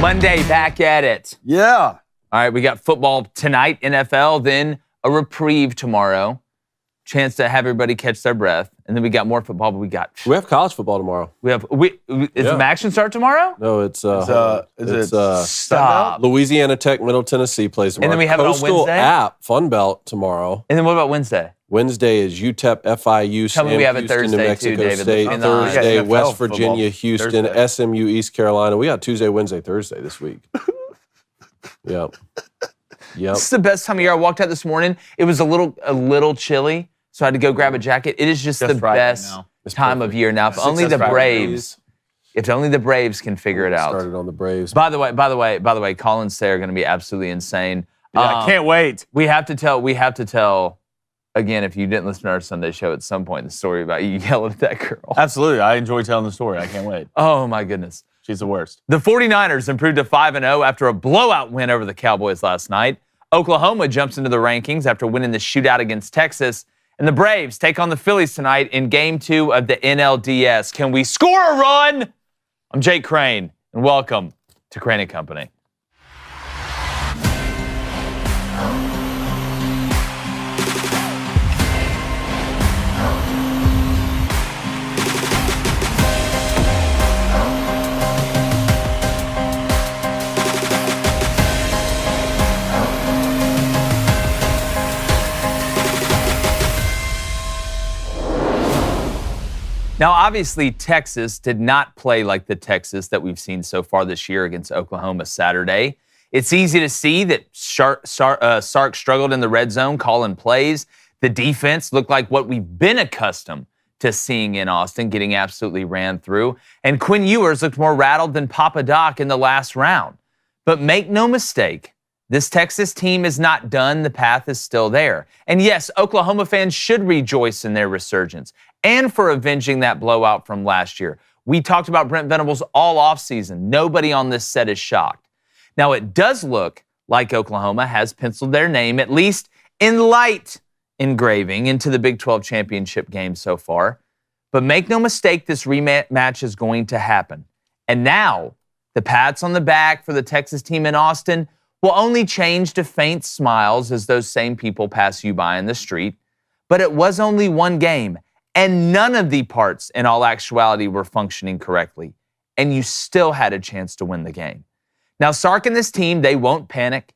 Monday, back at it. Yeah. All right, we got football tonight, NFL, then a reprieve tomorrow. Chance to have everybody catch their breath. And then we got more football, but we have college football tomorrow. Is the action start tomorrow? No, it's Stop. Louisiana Tech, Middle Tennessee plays tomorrow. And then we have Coastal it on Wednesday? App, Fun Belt tomorrow. And then what about Wednesday? Wednesday is UTEP, FIU, Tell me Sam we have it Houston, New Thursday Mexico too, David. State. And Thursday, yeah, West NFL Virginia, football. Houston, Thursday. SMU, East Carolina. We got Tuesday, Wednesday, Thursday this week. Yep. This is the best time of year. I walked out this morning. It was a little chilly, so I had to go grab a jacket. It is just the right best now. time of year now. If only the Braves can figure it out. Started on the Braves. By the way, Colin and Say are going to be absolutely insane. Yeah, I can't wait. We have to tell, again, if you didn't listen to our Sunday show at some point, the story about you yelling at that girl. Absolutely. I enjoy telling the story. I can't wait. Oh, my goodness. She's the worst. The 49ers improved to 5-0 after a blowout win over the Cowboys last night. Oklahoma jumps into the rankings after winning the shootout against Texas. And the Braves take on the Phillies tonight in Game 2 of the NLDS. Can we score a run? I'm Jake Crain, and welcome to Crain & Company. Now, obviously, Texas did not play like the Texas that we've seen so far this year against Oklahoma Saturday. It's easy to see that Sark struggled in the red zone, calling plays. The defense looked like what we've been accustomed to seeing in Austin, getting absolutely ran through. And Quinn Ewers looked more rattled than Papa Doc in the last round. But make no mistake, this Texas team is not done. The path is still there. And yes, Oklahoma fans should rejoice in their resurgence and for avenging that blowout from last year. We talked about Brent Venables all offseason. Nobody on this set is shocked. Now, it does look like Oklahoma has penciled their name, at least in light engraving, into the Big 12 championship game so far. But make no mistake, this rematch is going to happen. And now, the pats on the back for the Texas team in Austin will only change to faint smiles as those same people pass you by in the street. But it was only one game, and none of the parts in all actuality were functioning correctly. And you still had a chance to win the game. Now, Sark and this team, they won't panic.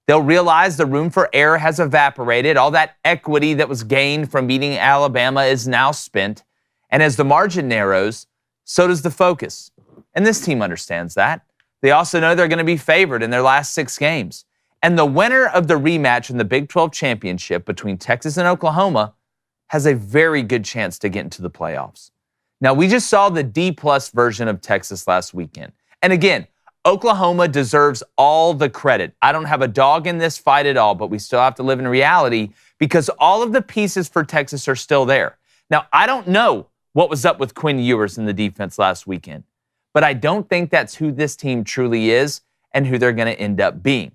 They'll realize the room for error has evaporated. All that equity that was gained from beating Alabama is now spent. And as the margin narrows, so does the focus. And this team understands that. They also know they're going to be favored in their last 6 games. And the winner of the rematch in the Big 12 championship between Texas and Oklahoma has a very good chance to get into the playoffs. Now, we just saw the D-plus version of Texas last weekend. And again, Oklahoma deserves all the credit. I don't have a dog in this fight at all, but we still have to live in reality because all of the pieces for Texas are still there. Now, I don't know what was up with Quinn Ewers in the defense last weekend, but I don't think that's who this team truly is and who they're going to end up being.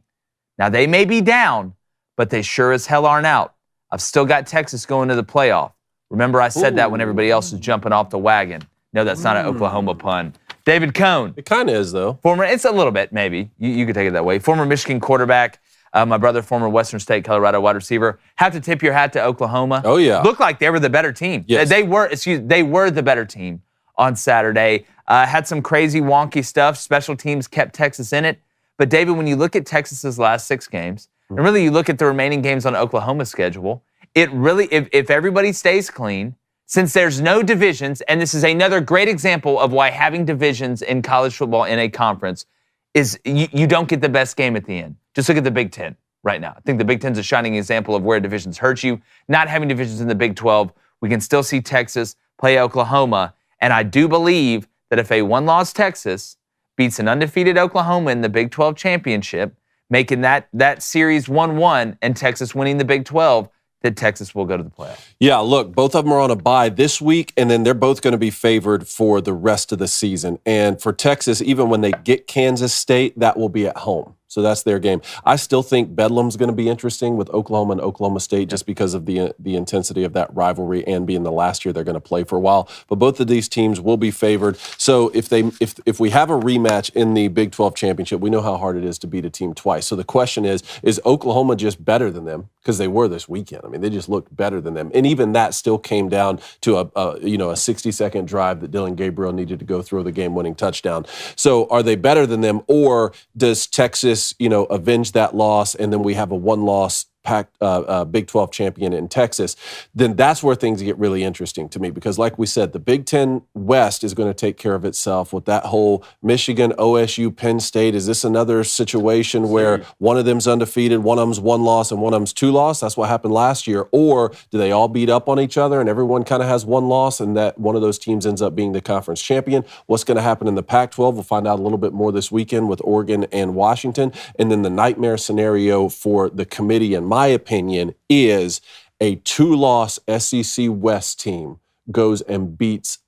Now, they may be down, but they sure as hell aren't out. I've still got Texas going to the playoff. Remember, I said that when everybody else was jumping off the wagon. No, that's not an Oklahoma pun. David Cohn. It kind of is, though. It's a little bit, maybe. You could take it that way. Former Michigan quarterback, my brother, former Western State, Colorado wide receiver. Have to tip your hat to Oklahoma. Oh, yeah. Looked like they were the better team. Yes. They were the better team on Saturday. Had some crazy, wonky stuff. Special teams kept Texas in it. But, David, when you look at Texas's last 6 games, and really you look at the remaining games on Oklahoma's schedule, it really, if everybody stays clean, since there's no divisions, and this is another great example of why having divisions in college football in a conference is you don't get the best game at the end. Just look at the Big Ten right now. I think the Big Ten's a shining example of where divisions hurt you. Not having divisions in the Big 12, we can still see Texas play Oklahoma, and I do believe that if a one-loss Texas beats an undefeated Oklahoma in the Big 12 championship, making that series 1-1 and Texas winning the Big 12, that Texas will go to the playoffs. Yeah, look, both of them are on a bye this week, and then they're both going to be favored for the rest of the season. And for Texas, even when they get Kansas State, that will be at home. So that's their game. I still think Bedlam's going to be interesting with Oklahoma and Oklahoma State just because of the intensity of that rivalry and being the last year they're going to play for a while. But both of these teams will be favored. So if we have a rematch in the Big 12 championship, we know how hard it is to beat a team twice. So the question is Oklahoma just better than them? Because they were this weekend. I mean, they just looked better than them. And even that still came down to a 60-second drive that Dylan Gabriel needed to go throw the game-winning touchdown. So are they better than them, or does Texas, avenge that loss, and then we have a one-loss Big 12 champion in Texas? Then that's where things get really interesting to me, because like we said, the Big 10 West is going to take care of itself with that whole Michigan, OSU, Penn State. Is this another situation where one of them's undefeated, one of them's one loss, and one of them's two loss? That's what happened last year. Or do they all beat up on each other and everyone kind of has one loss and that one of those teams ends up being the conference champion? What's going to happen in the Pac-12? We'll find out a little bit more this weekend with Oregon and Washington. And then the nightmare scenario for the committee, in my opinion, is a two-loss SEC West team goes and beats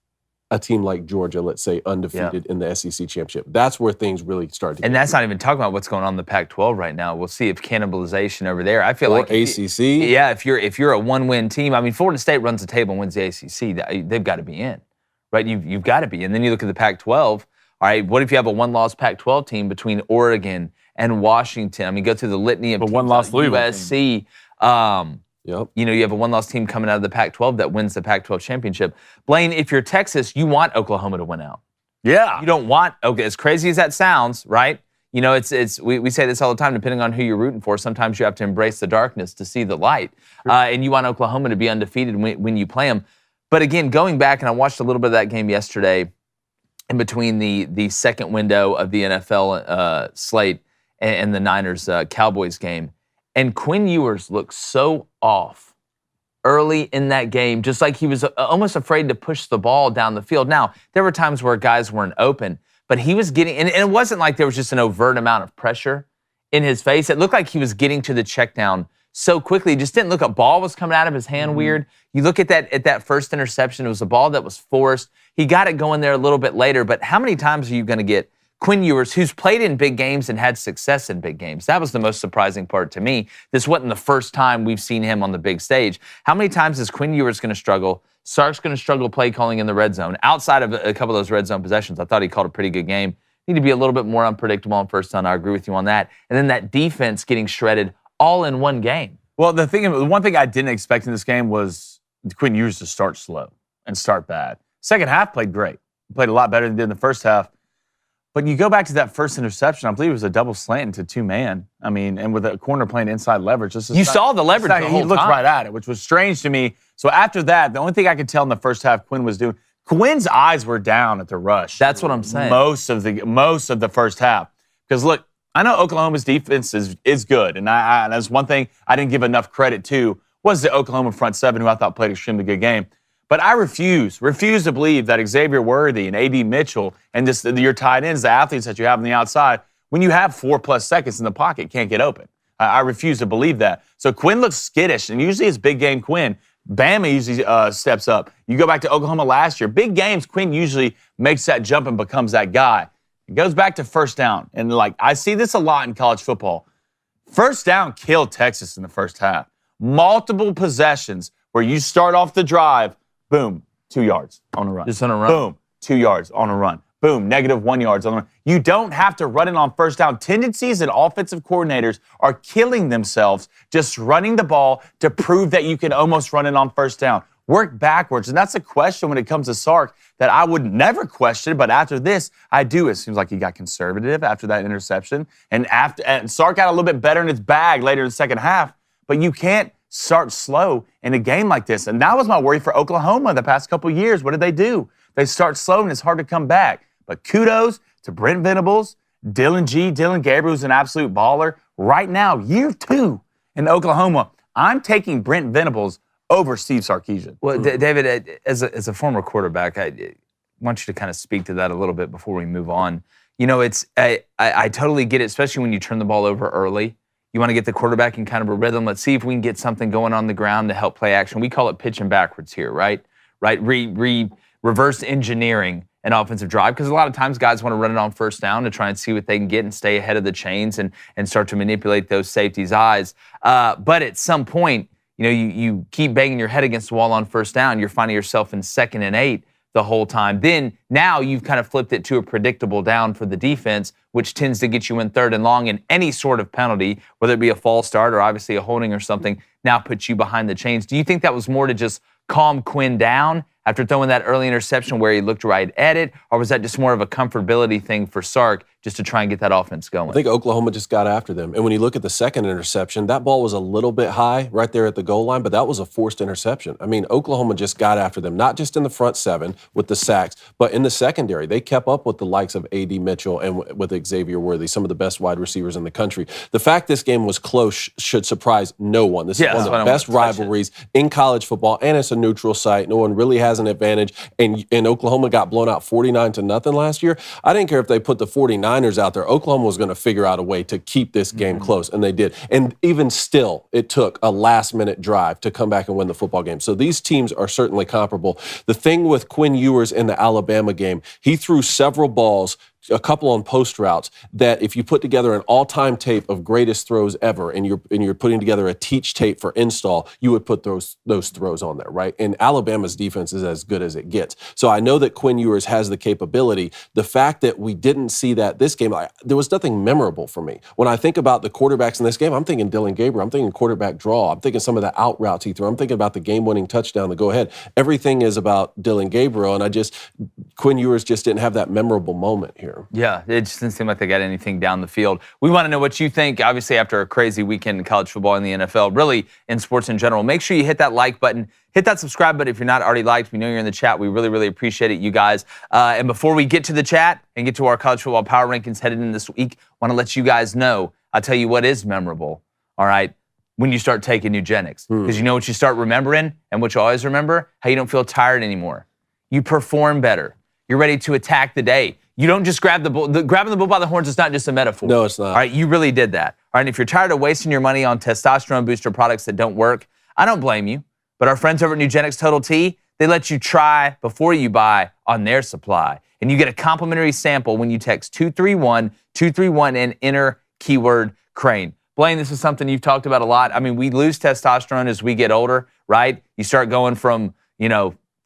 a team like Georgia, let's say, undefeated in the SEC championship. That's where things really start to get. And that's not even talking about what's going on in the Pac-12 right now. We'll see if cannibalization over there. I feel like ACC. If you're a one-win team, I mean, Florida State runs the table and wins the ACC. They've got to be in, right? You've got to be. And then you look at the Pac-12. All right, what if you have a one-loss Pac-12 team between Oregon and Washington? I mean, go through the litany of teams, one-loss Louisville USC. You have a one-loss team coming out of the Pac-12 that wins the Pac-12 championship. Blaine, if you're Texas, you want Oklahoma to win out. Yeah. You don't want, as crazy as that sounds, right? We say this all the time, depending on who you're rooting for. Sometimes you have to embrace the darkness to see the light. And you want Oklahoma to be undefeated when you play them. But again, going back, and I watched a little bit of that game yesterday in between the second window of the NFL slate and the Niners Cowboys game. And Quinn Ewers looked so off early in that game, just like he was almost afraid to push the ball down the field. Now, there were times where guys weren't open, but he was getting, and it wasn't like there was just an overt amount of pressure in his face. It looked like he was getting to the check down so quickly. It just didn't look, a ball was coming out of his hand weird. You look at that first interception, it was a ball that was forced. He got it going there a little bit later, but how many times are you going to get Quinn Ewers, who's played in big games and had success in big games? That was the most surprising part to me. This wasn't the first time we've seen him on the big stage. How many times is Quinn Ewers going to struggle? Sark's going to struggle play calling in the red zone. Outside of a couple of those red zone possessions, I thought he called a pretty good game. Need to be a little bit more unpredictable on first down. I agree with you on that. And then that defense getting shredded all in one game. Well, the one thing I didn't expect in this game was Quinn Ewers to start slow and start bad. Second half played great. Played a lot better than he did in the first half. But you go back to that first interception, I believe it was a double slant into two-man. I mean, and with a corner playing inside leverage. You saw the leverage the whole time. He looked right at it, which was strange to me. So after that, the only thing I could tell in the first half Quinn was doing, Quinn's eyes were down at the rush. That's what I'm saying. Most of the first half. Because look, I know Oklahoma's defense is good, and that's one thing I didn't give enough credit to was the Oklahoma front seven, who I thought played an extremely good game. But I refuse to believe that Xavier Worthy and A.D. Mitchell and your tight ends, the athletes that you have on the outside, when you have 4+ seconds in the pocket, can't get open. I refuse to believe that. So Quinn looks skittish, and usually it's big game Quinn. Bama usually steps up. You go back to Oklahoma last year, big games, Quinn usually makes that jump and becomes that guy. It goes back to first down. And I see this a lot in college football. First down killed Texas in the first half. Multiple possessions where you start off the drive, boom, 2 yards on a run. Just on a run. Boom, 2 yards on a run. Boom, -1 yards on the run. You don't have to run it on first down. Tendencies and offensive coordinators are killing themselves just running the ball to prove that you can almost run it on first down. Work backwards. And that's a question when it comes to Sark that I would never question, but after this, I do. It seems like he got conservative after that interception. And Sark got a little bit better in his bag later in the second half, but you can't start slow in a game like this. And that was my worry for Oklahoma the past couple years. What did they do? They start slow, and it's hard to come back. But kudos to Brent Venables, Dylan Gabriel, who's an absolute baller. Right now, year 2 in Oklahoma, I'm taking Brent Venables over Steve Sarkisian. Well, David, as a former quarterback, I want you to kind of speak to that a little bit before we move on. I totally get it, especially when you turn the ball over early. You want to get the quarterback in kind of a rhythm. Let's see if we can get something going on the ground to help play action. We call it pitching backwards here, right? Reverse engineering an offensive drive because a lot of times guys want to run it on first down to try and see what they can get and stay ahead of the chains and start to manipulate those safeties' eyes. But at some point, you keep banging your head against the wall on first down. You're finding yourself in 2nd and 8 the whole time. Then now you've kind of flipped it to a predictable down for the defense, which tends to get you in 3rd and long, and any sort of penalty, whether it be a false start or obviously a holding or something, now puts you behind the chains. Do you think that was more to just calm Quinn down after throwing that early interception where he looked right at it, or was that just more of a comfortability thing for Sark just to try and get that offense going? I think Oklahoma just got after them. And when you look at the second interception, that ball was a little bit high right there at the goal line, but that was a forced interception. I mean, Oklahoma just got after them, not just in the front 7 with the sacks, but in the secondary. They kept up with the likes of A.D. Mitchell and with Xavier Worthy, some of the best wide receivers in the country. The fact this game was close should surprise no one. This is one of the best rivalries in college football, and it's a neutral site. No one really has an advantage. And Oklahoma got blown out 49-0 last year. I didn't care if they put the 49ers out there. Oklahoma was going to figure out a way to keep this game close, and they did. And even still, it took a last-minute drive to come back and win the football game. So these teams are certainly comparable. The thing with Quinn Ewers in the Alabama game, he threw several balls, a couple on post routes, that if you put together an all-time tape of greatest throws ever and you're putting together a teach tape for install, you would put those throws on there, right? And Alabama's defense is as good as it gets. So I know that Quinn Ewers has the capability. The fact that we didn't see that this game, there was nothing memorable for me. When I think about the quarterbacks in this game, I'm thinking Dylan Gabriel, I'm thinking quarterback draw, I'm thinking some of the out routes he threw, I'm thinking about the game-winning touchdown, the go-ahead. Everything is about Dylan Gabriel, and Quinn Ewers just didn't have that memorable moment here. Yeah, it just didn't seem like they got anything down the field. We want to know what you think, obviously, after a crazy weekend in college football and the NFL, really in sports in general. Make sure you hit that like button. Hit that subscribe button if you're not already liked. We know you're in the chat. We really, really appreciate it, you guys. And before we get to the chat and get to our college football power rankings headed in this week, I want to let you guys know, I'll tell you what is memorable, all right, when you start taking Nugenix. Because you know what you start remembering and what you always remember? How you don't feel tired anymore. You perform better. You're ready to attack the day. You don't just grab the bull. Grabbing the bull by the horns is not just a metaphor. No, it's not. All right, you really did that. All right, and if you're tired of wasting your money on testosterone booster products that don't work, I don't blame you. But our friends over at Nugenix Total T, they let you try before you buy on their supply. And you get a complimentary sample when you text 231-231 and enter keyword Crain. Blaine, this is something you've talked about a lot. I mean, we lose testosterone as we get older, right? You start going from,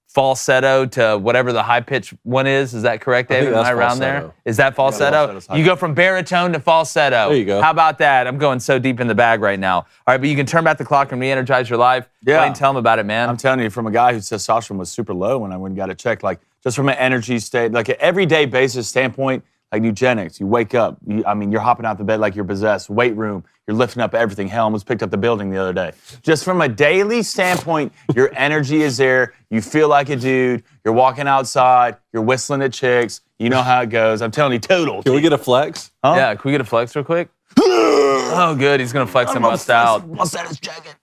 falsetto to whatever the high-pitched one is. Is that correct, David? Am I around there? Is that falsetto? You go from baritone to falsetto. There you go. How about that? I'm going so deep in the bag right now. All right, but you can turn back the clock and re-energize your life. Yeah. Blaine, tell them about it, man. I'm telling you, from a guy whose testosterone was super low when I went and got it checked, like just from an energy state, like an everyday basis standpoint, like Nugenix, you wake up, you're hopping out the bed like you're possessed, weight room, you're lifting up everything. Hell, almost picked up the building the other day. Just from a daily standpoint, your energy is there. You feel like a dude. You're walking outside. You're whistling at chicks. You know how it goes. I'm telling you, total. Can we get a flex? Huh? Yeah, can we get a flex real quick? Oh, good. He's going to flex and bust out.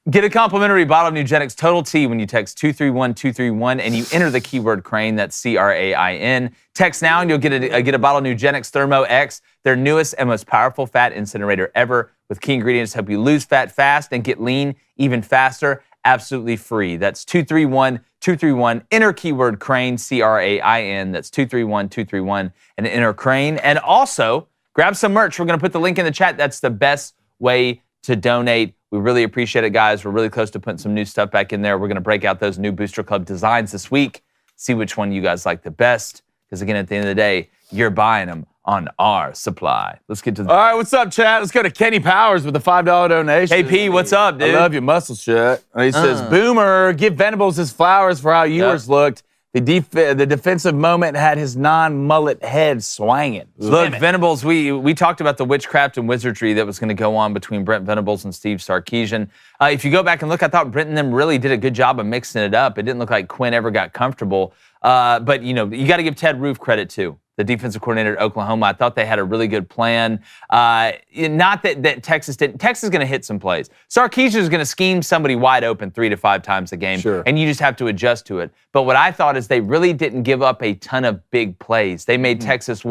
Get a complimentary bottle of Nugenix Total T when you text 231-231 and you enter the keyword Crain. That's C-R-A-I-N. Text now and you'll get a bottle of Nugenix Thermo X, their newest and most powerful fat incinerator ever, with key ingredients to help you lose fat fast and get lean even faster, absolutely free. That's 231-231. Enter keyword Crain, C-R-A-I-N. That's 231-231 and enter Crain. And also, grab some merch. We're going to put the link in the chat. That's the best way to donate. We really appreciate it, guys. We're really close to putting some new stuff back in there. We're going to break out those new Booster Club designs this week, see which one you guys like the best. Because, again, at the end of the day, you're buying them on our supply. Let's get to the... All right, what's up, chat? Let's go to Kenny Powers with a $5 donation. Hey, P, what's up, dude? I love your muscle shit. He says, Boomer, give Venables his flowers for how Ewers looked. The defensive moment had his non-mullet head swinging. Look, Venables, we talked about the witchcraft and wizardry that was going to go on between Brent Venables and Steve Sarkisian. If you go back and look, I thought Brent and them really did a good job of mixing it up. It didn't look like Quinn ever got comfortable. But, you got to give Ted Roof credit, too. The defensive coordinator at Oklahoma. I thought they had a really good plan. Not that Texas didn't. Texas is going to hit some plays. Sarkisian is going to scheme somebody wide open 3 to 5 times a game, and you just have to adjust to it. But what I thought is they really didn't give up a ton of big plays. They made Texas,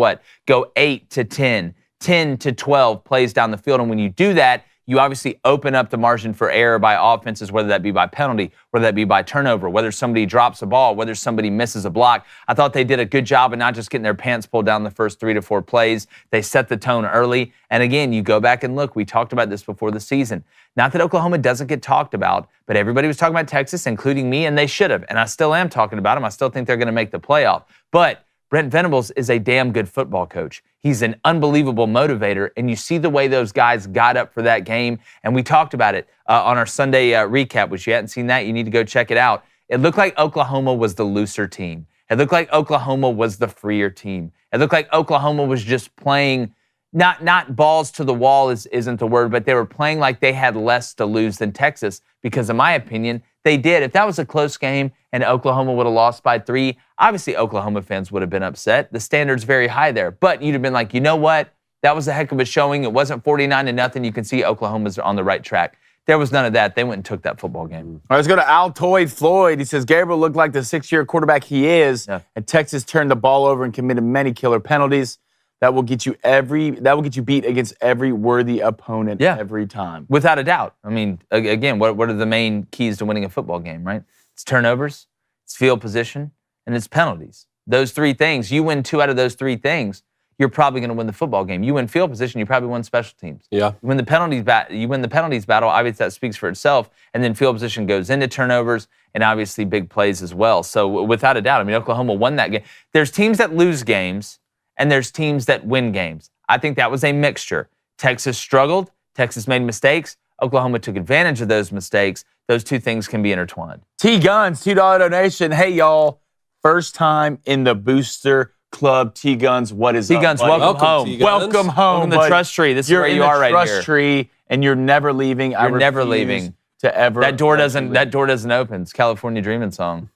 go 8 to 10, 10 to 12 plays down the field. And when you do that, you obviously open up the margin for error by offenses, whether that be by penalty, whether that be by turnover, whether somebody drops a ball, whether somebody misses a block. I thought they did a good job of not just getting their pants pulled down the first 3 to 4 plays. They set the tone early. And again, you go back and look, we talked about this before the season. Not that Oklahoma doesn't get talked about, but everybody was talking about Texas, including me, and they should have. And I still am talking about them. I still think they're going to make the playoff. But Brent Venables is a damn good football coach. He's an unbelievable motivator, and you see the way those guys got up for that game. And we talked about it on our Sunday recap, which you hadn't seen that, you need to go check it out. It looked like Oklahoma was the looser team. It looked like Oklahoma was the freer team. It looked like Oklahoma was just playing, not balls to the wall isn't the word, but they were playing like they had less to lose than Texas because, in my opinion, they did. If that was a close game and Oklahoma would have lost by 3, obviously Oklahoma fans would have been upset. The standard's very high there. But you'd have been like, you know what? That was a heck of a showing. It wasn't 49-0. You can see Oklahoma's on the right track. There was none of that. They went and took that football game. All right, let's go to Altoid Floyd. He says, Gabriel looked like the 6-year quarterback he is, and Texas turned the ball over and committed many killer penalties. That will get you beat against every worthy opponent every time. Without a doubt. I mean, again, what are the main keys to winning a football game, right? It's turnovers, it's field position, and it's penalties. Those 3 things, you win 2 out of those 3 things, you're probably going to win the football game. You win field position, you probably win special teams. Yeah. You win the penalties battle, obviously that speaks for itself, and then field position goes into turnovers and obviously big plays as well. So without a doubt, I mean, Oklahoma won that game. There's teams that lose games, and there's teams that win games. I think that was a mixture. Texas struggled. Texas made mistakes. Oklahoma took advantage of those mistakes. Those 2 things can be intertwined. T-Guns, $2 donation. Hey, y'all. First time in the Booster Club. T-Guns, what is T-Guns, up? welcome home. T-Guns. Welcome home. Welcome to the trust tree. This is where you are right here. You're in the trust tree, and you're never leaving. You're never leaving. To ever. That door doesn't open. It's California Dreamin' song.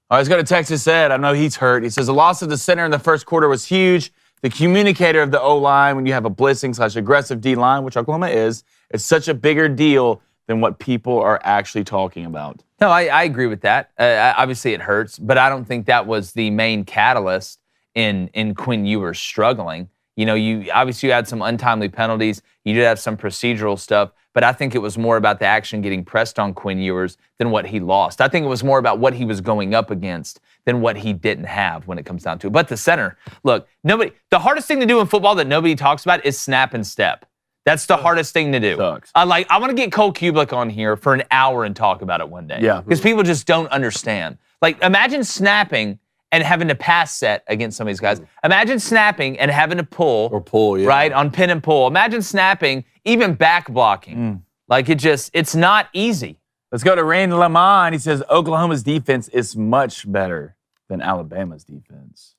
All right, let's go to Texas Ed. I know he's hurt. He says, the loss of the center in the first quarter was huge. The communicator of the O-line, when you have a blitzing/aggressive D-line, which Oklahoma is, it's such a bigger deal than what people are actually talking about. No, I agree with that. Obviously, it hurts, but I don't think that was the main catalyst in Quinn Ewers struggling. You know, you had some untimely penalties. You did have some procedural stuff, but I think it was more about the action getting pressed on Quinn Ewers than what he lost. I think it was more about what he was going up against than what he didn't have when it comes down to it. But the center, look, the hardest thing to do in football that nobody talks about is snap and step. That's the hardest thing to do. Sucks. I want to get Cole Kubelik on here for an hour and talk about it one day. Yeah. Because people just don't understand. Like, imagine snapping and having to pass set against some of these guys. Imagine snapping and having to pull. Or pull, yeah. Right, on pin and pull. Imagine snapping, even back blocking. Like, it's not easy. Let's go to Rain Lamont. He says, Oklahoma's defense is much better than Alabama's defense.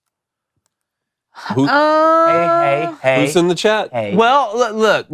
Hey. Who's in the chat? Hey. Well, look.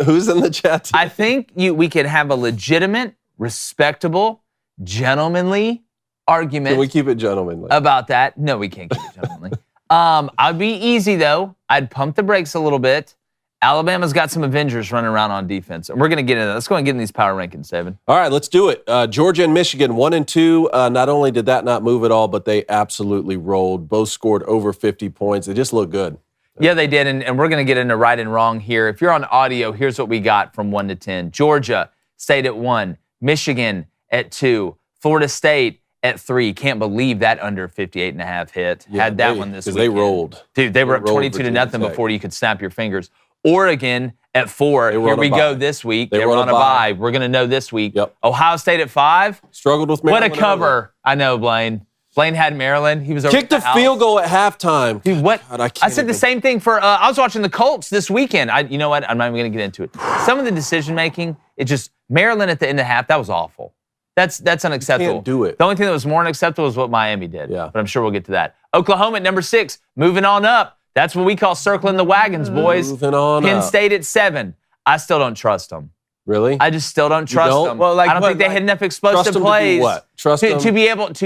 Who's in the chat? I think we can have a legitimate, respectable, gentlemanly argument. Can we keep it gentlemanly? About that? No, we can't keep it gentlemanly. I'd be easy, though. I'd pump the brakes a little bit. Alabama's got some Avengers running around on defense. And we're going to get into that. Let's go and get in these power rankings, David. All right, let's do it. Georgia and Michigan, 1 and 2. Not only did that not move at all, but they absolutely rolled. Both scored over 50 points. They just look good. Yeah, they did. And we're going to get into right and wrong here. If you're on audio, here's what we got from 1 to 10. Georgia stayed at 1. Michigan at 2. Florida State at 3. Can't believe that under 58.5 hit. Yeah, Had that one this weekend. Because they rolled. Dude, they were up 22-0 before you could snap your fingers. Oregon at 4. Here we go this week. They were on a bye. We're going to know this week. Yep. Ohio State at 5. Struggled with Maryland. What a cover. I know, Blaine. Blaine had Maryland. He was over kicked a field goal at halftime. Dude, what? God, I said the same thing for, I was watching the Colts this weekend. You know what? I'm not even going to get into it. Some of the decision-making, it just, Maryland at the end of half, that was awful. That's unacceptable. You can't do it. The only thing that was more unacceptable was what Miami did. Yeah. But I'm sure we'll get to that. Oklahoma at number 6, moving on up. That's what we call circling the wagons, boys. Moving on Penn up. State at 7. I still don't trust them. Really? I just still don't trust them. Well, like, I don't think they hit enough explosive plays. To do what? Trust them to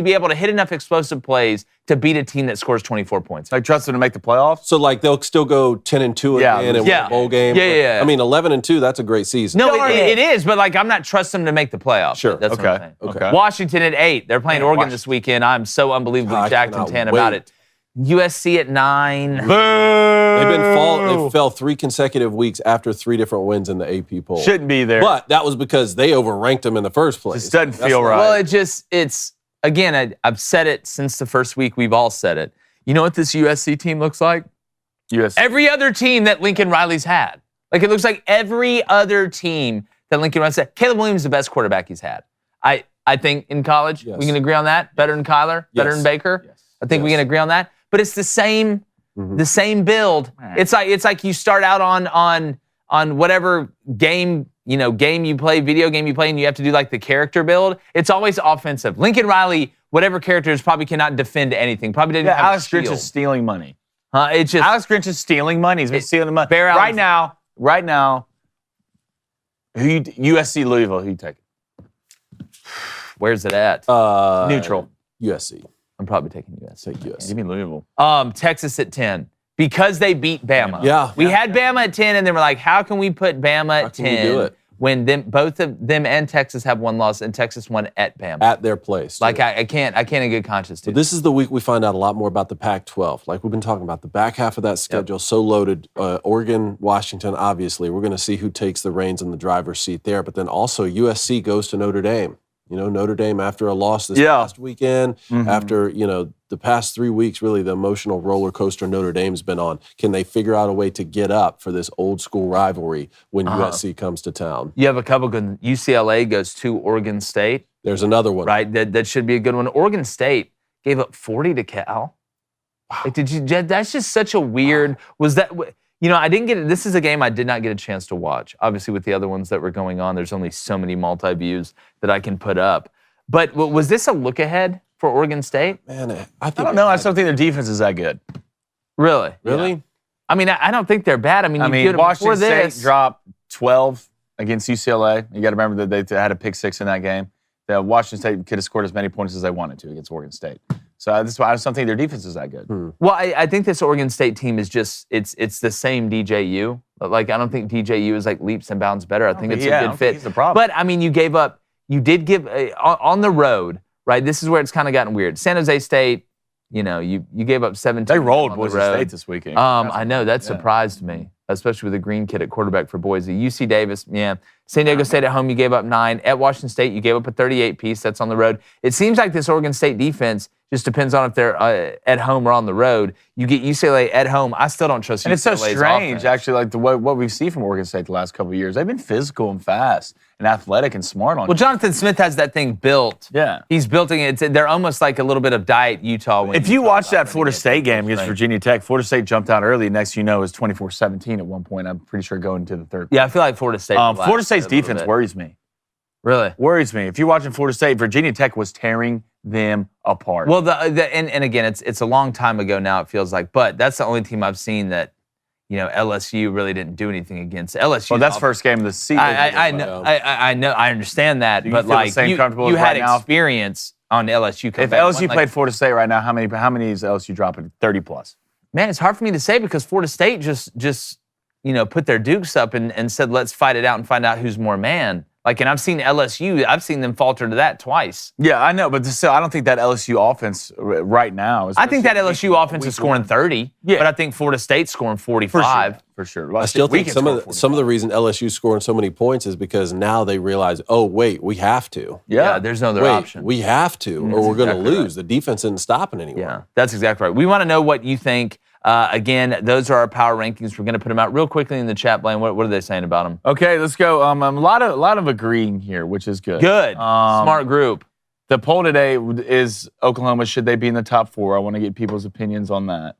be able to hit enough explosive plays to beat a team that scores 24 points. Like, trust them to make the playoffs? So, like, they'll still go 10-2 again and win a bowl game. Yeah. I mean, 11-2, that's a great season. No, it is, but, like, I'm not trusting them to make the playoffs. Sure. That's what I'm saying. Okay. Washington at 8. They're playing Oregon this weekend. I'm so unbelievably jacked and tan about it. USC at 9. Boo! They fell 3 consecutive weeks after 3 different wins in the AP poll. Shouldn't be there. But that was because they overranked them in the first place. Just doesn't feel right. Well, it's again, I've said it since the first week. We've all said it. You know what this USC team looks like? Every other team that Lincoln Riley's had. Like, it looks like every other team that Lincoln Riley's had. Caleb Williams is the best quarterback he's had. I think in college, we can agree on that. Better than Kyler, better than Baker. Yes. I think we can agree on that. But it's the same build. It's like you start out on whatever game you play, video game you play, and you have to do like the character build. It's always offensive. Lincoln Riley, whatever characters, probably cannot defend anything. Probably didn't have Alex a shield. Grinch is stealing money. It's just Alex Grinch is stealing money. He's been stealing money. Right now, USC Louisville, who you taking? Where's it at? Neutral. USC. I'm probably taking USC. Take USC. Give me Louisville. Texas at 10. Because they beat Bama. Yeah. We had Bama at 10, and then we're like, how can we put Bama at 10 we do it? when both of them and Texas have one loss, and Texas won at Bama? At their place. Like, I can't in good conscience do But this is the week we find out a lot more about the Pac-12. Like we've been talking about, the back half of that schedule, so loaded. Oregon, Washington, obviously. We're going to see who takes the reins in the driver's seat there. But then also USC goes to Notre Dame. Notre Dame, after a loss this past weekend, after, the past 3 weeks, really the emotional roller coaster Notre Dame's been on. Can they figure out a way to get up for this old school rivalry when USC comes to town? You have a couple good. UCLA goes to Oregon State. There's another one. Right, that should be a good one. Oregon State gave up 40 to Cal. Wow. Like, that's just such a weird, was that... I didn't get it. This is a game I did not get a chance to watch. Obviously, with the other ones that were going on, there's only so many multi-views that I can put up. But was this a look ahead for Oregon State? Man, I don't know. I still think their defense is that good. Really? Really? Yeah. I mean, I don't think they're bad. I mean, Washington State dropped 12 against UCLA. You got to remember that they had a pick 6 in that game. The Washington State could have scored as many points as they wanted to against Oregon State. So that's why I just don't think their defense is that good. Well, I think this Oregon State team is just, it's the same DJU. Like, I don't think DJU is like leaps and bounds better. I think it's a good fit. He's the problem. But, I mean, you did give, on the road, right? This is where it's kind of gotten weird. San Jose State, you gave up 17. They rolled Boise State this weekend. I know, that surprised me, especially with the green kid at quarterback for Boise. UC Davis, San Diego State at home, you gave up 9. At Washington State, you gave up a 38-piece. That's on the road. It seems like this Oregon State defense just depends on if they're at home or on the road. You get UCLA at home. I still don't trust UCLA's offense. And it's so strange, offense. actually, like what we've seen from Oregon State the last couple of years. They've been physical and fast and athletic and smart on. Well, Jonathan Smith has that thing built. Yeah. He's building it. They're almost like a little bit of diet Utah. If you watch that Florida State game against Virginia Tech, Florida State jumped out early. Next, it was 24-17 at one point. I'm pretty sure going into the third. Yeah, I feel like Florida State. Florida State's defense worries me. Really? Worries me. If you're watching Florida State, Virginia Tech was tearing them apart. Well, and again, it's a long time ago now, it feels like, but that's the only team I've seen that, LSU really didn't do anything against. LSU. Well, that's first game of the season. I know, I understand that, but like you had experience on LSU. If LSU played Florida State right now, how many is LSU dropping? 30 plus. Man, it's hard for me to say because Florida State just put their dukes up and said, let's fight it out and find out who's more man. Like, and I've seen LSU, I've seen them falter to that twice. Yeah, I know, but still, I don't think that LSU offense right now is. I think that LSU offense is scoring 30, but I think Florida State's scoring 45. For sure. I still think some of the reason LSU's scoring so many points is because now they realize, oh, wait, we have to. Yeah, there's no other option. We have to, or we're going to lose. Right. The defense isn't stopping anyone. Yeah, that's exactly right. We want to know what you think. Again, those are our power rankings. We're going to put them out real quickly in the chat, Blaine. What are they saying about them? Okay, let's go. A lot of agreeing here, which is good. Good. Smart group. The poll today is Oklahoma. Should they be in the top 4? I want to get people's opinions on that.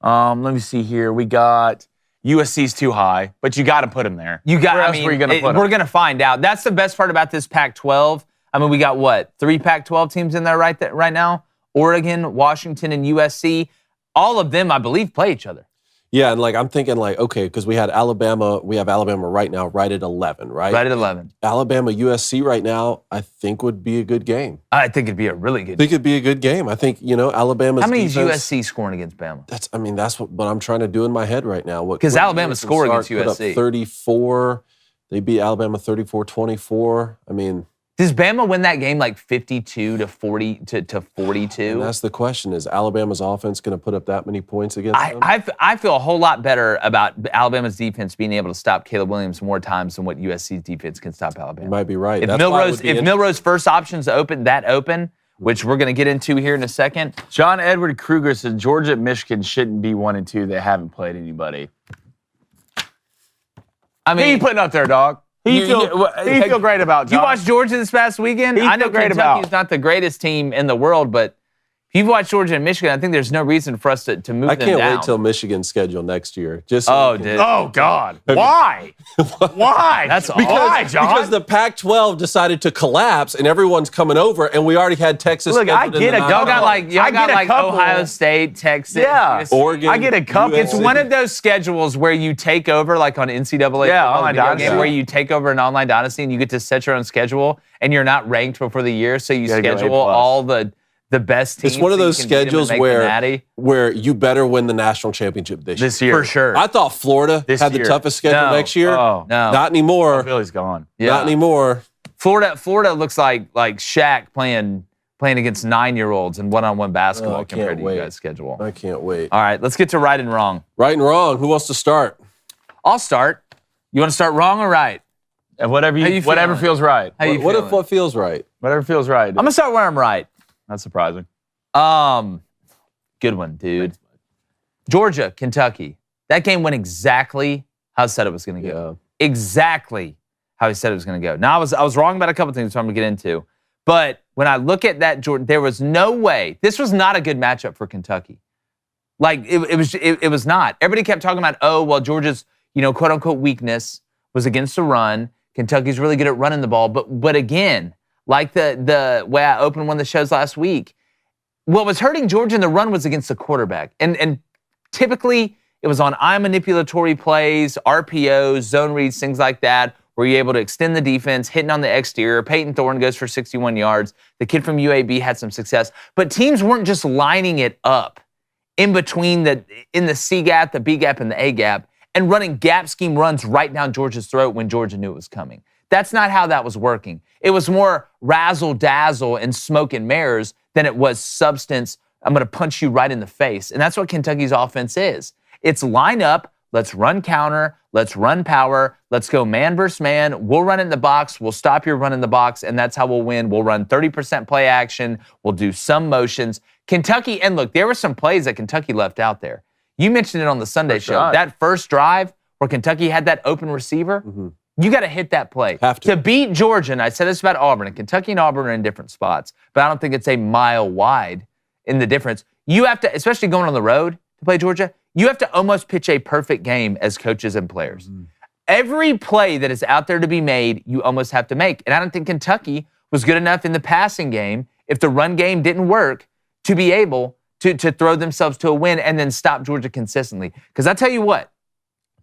Let me see here. We got USC's too high, but you got to put them there. Where else were you going to put them? We're going to find out. That's the best part about this Pac-12. I mean, we got what? 3 Pac-12 teams in there right now? Oregon, Washington, and USC. All of them, I believe, play each other. Yeah, and I'm thinking okay, because we have Alabama right now, right at 11, right? Right at 11. Alabama, USC right now, I think would be a good game. I think it'd be a really good game. I think it'd be a good game. I think, Alabama's How many defense, is USC scoring against Bama? That's what I'm trying to do in my head right now. Because Alabama's scoring against USC. Put up 34. They beat Alabama 34-24. I mean, Does Bama win that game like 52 to 40 to 42? And that's the question: is Alabama's offense going to put up that many points against them? I feel a whole lot better about Alabama's defense being able to stop Caleb Williams more times than what USC's defense can stop Alabama. You might be right. If Milrose's first option's open, which we're going to get into here in a second. John Edward Kruger said Georgia and Michigan shouldn't be 1 and 2. They haven't played anybody. I mean, who you putting up there, dog? Who you feel great about, John? You watched Georgia this past weekend? I know Kentucky's not the greatest team in the world, but if you've watched Georgia and Michigan, I think there's no reason for us to move them down. I can't wait till Michigan's schedule next year. Oh, God. Why? Why? Why, John? Because the Pac-12 decided to collapse and everyone's coming over, and we already had Texas. Look, I get y'all got like Ohio State, Texas, USC. Oregon. I get a couple. It's one of those schedules where you take over, like on NCAA, online dynasty, where you take over an online dynasty and you get to set your own schedule, and you're not ranked before the year, so you schedule all the best teams. It's one of those schedules where you better win the national championship this year. For sure. I thought Florida had the toughest schedule next year. Oh, no. Not anymore. Philly's gone. Yeah. Not anymore. Florida looks like Shaq playing against 9-year-olds in one-on-one basketball compared to you guys' schedule. I can't wait. All right, let's get to right and wrong. Right and wrong. Who wants to start? I'll start. You want to start wrong or right? And whatever feels right. What feels right? Whatever feels right. I'm going to start where I'm right. That's surprising. Good one, dude. Georgia, Kentucky. That game went exactly how I said it was going to go. Yeah. Exactly how I said it was going to go. Now, I was wrong about a couple things, which I'm going to get into. But when I look at that, Jordan, there was no way. This was not a good matchup for Kentucky. Like, it was not. Everybody kept talking about, Georgia's, quote unquote weakness was against the run. Kentucky's really good at running the ball. But again, like the way I opened one of the shows last week, what was hurting Georgia in the run was against the quarterback. And typically it was on eye manipulatory plays, RPOs, zone reads, things like that, where you're able to extend the defense, hitting on the exterior. Peyton Thorne goes for 61 yards. The kid from UAB had some success. But teams weren't just lining it up in between in the C gap, the B gap, and the A gap, and running gap scheme runs right down Georgia's throat when Georgia knew it was coming. That's not how that was working. It was more razzle-dazzle and smoke and mirrors than it was substance. I'm going to punch you right in the face. And that's what Kentucky's offense is. It's line up, let's run counter, let's run power, let's go man versus man. We'll run in the box, we'll stop your run in the box, and that's how we'll win. We'll run 30% play action, we'll do some motions. Kentucky, and look, there were some plays that Kentucky left out there. You mentioned it on the Sunday show. That first drive where Kentucky had that open receiver, you got to hit that play. Have to. To beat Georgia, and I said this about Auburn, and Kentucky and Auburn are in different spots, but I don't think it's a mile wide in the difference. You have to, especially going on the road to play Georgia, you have to almost pitch a perfect game as coaches and players. Every play that is out there to be made, you almost have to make. And I don't think Kentucky was good enough in the passing game, if the run game didn't work, to be able to throw themselves to a win and then stop Georgia consistently. Because I tell you what,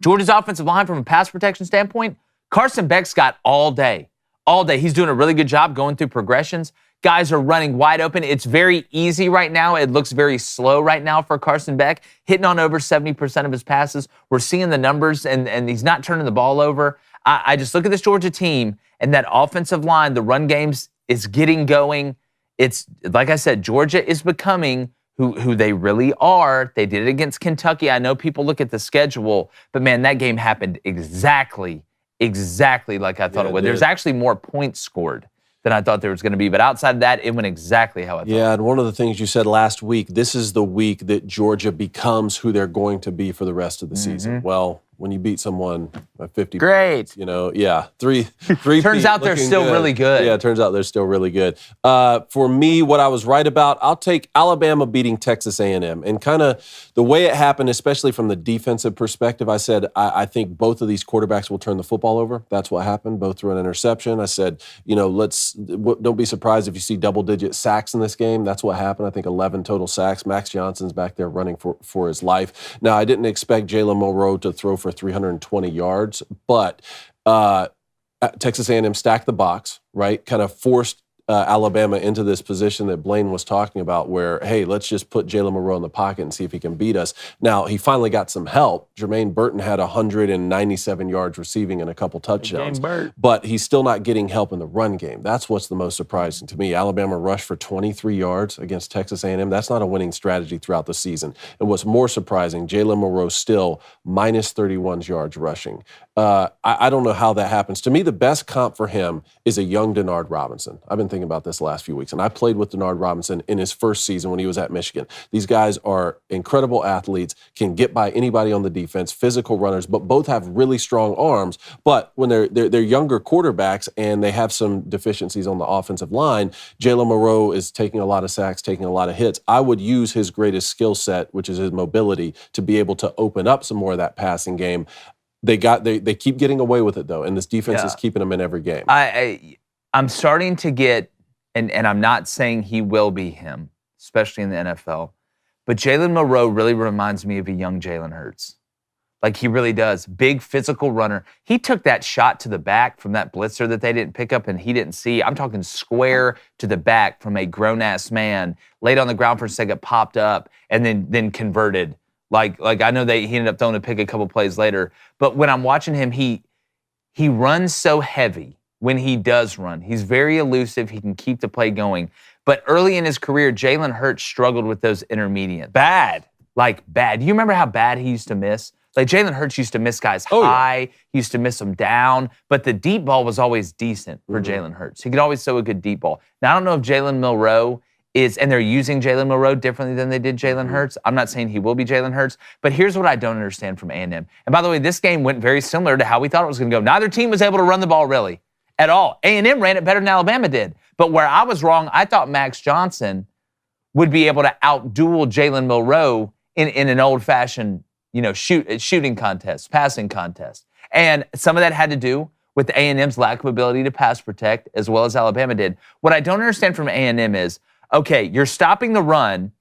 Georgia's offensive line from a pass protection standpoint, Carson Beck's got all day. All day. He's doing a really good job going through progressions. Guys are running wide open. It's very easy right now. It looks very slow right now for Carson Beck, hitting on over 70% of his passes. We're seeing the numbers, and he's not turning the ball over. I just look at this Georgia team, and that offensive line, the run games is getting going. It's, like I said, Georgia is becoming who they really are. They did it against Kentucky. I know people look at the schedule, but, man, that game happened exactly like I thought it would. There's actually more points scored than I thought there was going to be. But outside of that, it went exactly how I thought. Yeah, and one of the things you said last week, this is the week that Georgia becomes who they're going to be for the rest of the season. Well, when you beat someone by 50 Great. points, three turns out they're still really good. Yeah, it turns out they're still really good. For me, what I was right about, I'll take Alabama beating Texas A&M. And kind of the way it happened, especially from the defensive perspective, I said, I think both of these quarterbacks will turn the football over. That's what happened, both threw an interception. I said, don't be surprised if you see double-digit sacks in this game. That's what happened. I think 11 total sacks. Max Johnson's back there running for his life. Now, I didn't expect Jalen Monroe to throw for 320 yards, but Texas A&M stacked the box, right? Kind of forced Alabama into this position that Blaine was talking about where, hey, let's just put Jalen Monroe in the pocket and see if he can beat us. Now, he finally got some help. Jermaine Burton had 197 yards receiving and a couple touchdowns. But he's still not getting help in the run game. That's what's the most surprising to me. Alabama rushed for 23 yards against Texas A&M. That's not a winning strategy throughout the season. And what's more surprising, Jalen Monroe still minus 31 yards rushing. I don't know how that happens. To me, the best comp for him is a young Denard Robinson. I've been thinking about this the last few weeks, and I played with Denard Robinson in his first season when he was at Michigan. These guys are incredible athletes, can get by anybody on the defense, physical runners, but both have really strong arms. But when they're younger quarterbacks and they have some deficiencies on the offensive line, Jalen Monroe is taking a lot of sacks, taking a lot of hits. I would use his greatest skill set, which is his mobility, to be able to open up some more of that passing game. They keep getting away with it, though, and this defense is keeping them in every game. I'm starting to get, and I'm not saying he will be him, especially in the NFL, but Jalen Monroe really reminds me of a young Jalen Hurts. Like, he really does. Big physical runner. He took that shot to the back from that blitzer that they didn't pick up and he didn't see. I'm talking square to the back from a grown-ass man, laid on the ground for a second, popped up, and then converted. Like I know he ended up throwing a pick a couple plays later. But when I'm watching him, he runs so heavy when he does run. He's very elusive. He can keep the play going. But early in his career, Jalen Hurts struggled with those intermediate. Bad. Do you remember how bad he used to miss? Like, Jalen Hurts used to miss guys high. He used to miss them down. But the deep ball was always decent for Jalen Hurts. He could always throw a good deep ball. Now, I don't know if Jalen Monroe and they're using Jalen Monroe differently than they did Jalen Hurts. I'm not saying he will be Jalen Hurts, but here's what I don't understand from A&M. And by the way, this game went very similar to how we thought it was going to go. Neither team was able to run the ball really at all. A&M ran it better than Alabama did. But where I was wrong, I thought Max Johnson would be able to outduel Jalen Monroe in an old-fashioned, shooting contest, passing contest. And some of that had to do with A&M's lack of ability to pass protect, as well as Alabama did. What I don't understand from A&M is, okay, you're stopping the run.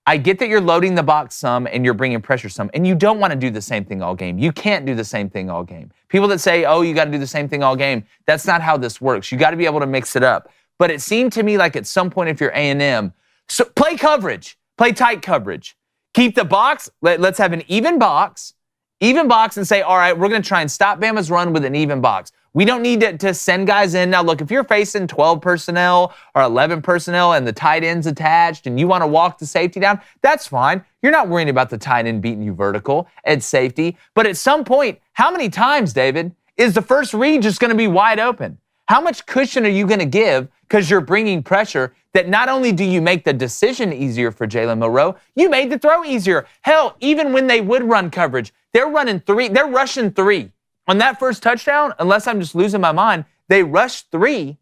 I get that you're loading the box some and you're bringing pressure some, and you don't want to do the same thing all game. You can't do the same thing all game. People that say, oh, you got to do the same thing all game, that's not how this works. You got to be able to mix it up. But it seemed to me like at some point if you're A&M, so play coverage, play tight coverage. Keep the box, let's have an even box and say, all right, we're going to try and stop Bama's run with an even box. We don't need to send guys in. Now, look, if you're facing 12 personnel or 11 personnel and the tight end's attached and you want to walk the safety down, that's fine. You're not worrying about the tight end beating you vertical at safety. But at some point, how many times, David, is the first read just going to be wide open? How much cushion are you going to give because you're bringing pressure that not only do you make the decision easier for Jalen Monroe, you made the throw easier. Hell, even when they would run coverage, they're rushing three. On that first touchdown, unless I'm just losing my mind, they rushed three.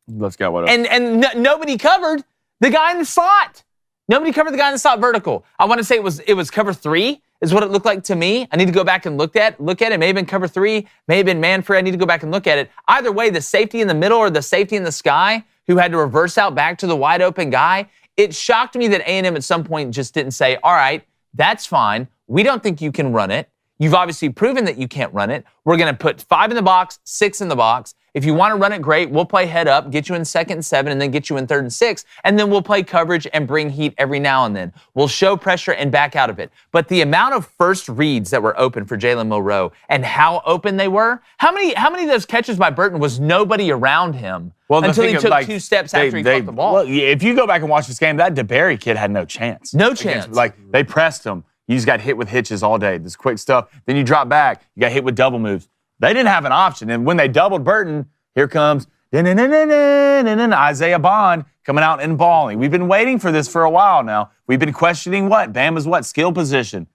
Let's go. What else? And nobody covered the guy in the slot. Nobody covered the guy in the slot vertical. I want to say it was cover three is what it looked like to me. I need to go back and look at it. May have been cover three, may have been man free. I need to go back and look at it. Either way, the safety in the middle or the safety in the sky who had to reverse out back to the wide open guy, it shocked me that A&M at some point just didn't say, all right, that's fine. We don't think you can run it. You've obviously proven that you can't run it. We're going to put 5 in the box, 6 in the box. If you want to run it, great. We'll play head up, get you in 2nd and 7, and then get you in 3rd and 6. And then we'll play coverage and bring heat every now and then. We'll show pressure and back out of it. But the amount of first reads that were open for Jalen Monroe and how open they were, how many of those catches by Burton was nobody around him until he took 2 steps after he caught the ball? Well, if you go back and watch this game, that DeBerry kid had no chance. No chance. They pressed him. You just got hit with hitches all day. This quick stuff. Then you drop back. You got hit with double moves. They didn't have an option. And when they doubled Burton, here comes Isaiah Bond coming out and balling. We've been waiting for this for a while now. We've been questioning Bama's skill position.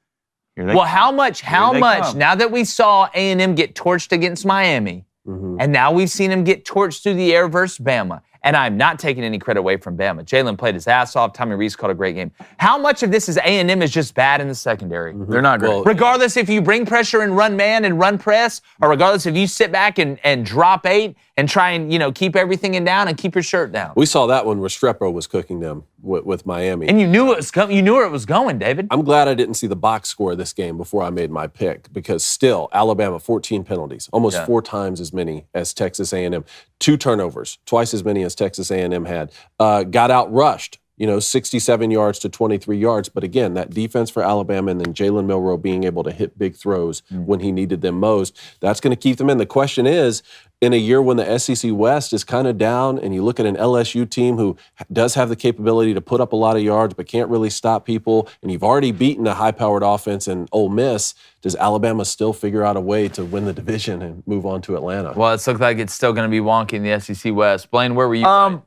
How much, now that we saw A&M get torched against Miami, and now we've seen him get torched through the air versus Bama, and I'm not taking any credit away from Bama. Jalen played his ass off. Tommy Rees called a great game. How much of this is A&M is just bad in the secondary? They're not great. Regardless if you bring pressure and run man and run press, or regardless if you sit back and drop 8 and try and keep everything in down and keep your shirt down. We saw that when Restrepo was cooking them with Miami. And you knew it was coming. You knew where it was going, David. I'm glad I didn't see the box score of this game before I made my pick, because still, Alabama, 14 penalties, almost 4 times as many as Texas A&M. 2 turnovers, twice as many as Texas A&M had. Got out rushed. 67 yards to 23 yards. But again, that defense for Alabama and then Jalen Milroe being able to hit big throws when he needed them most, that's going to keep them in. The question is, in a year when the SEC West is kind of down and you look at an LSU team who does have the capability to put up a lot of yards but can't really stop people, and you've already beaten a high-powered offense in Ole Miss, does Alabama still figure out a way to win the division and move on to Atlanta? Well, it's looked like it's still going to be wonky in the SEC West. Blaine, where were you? I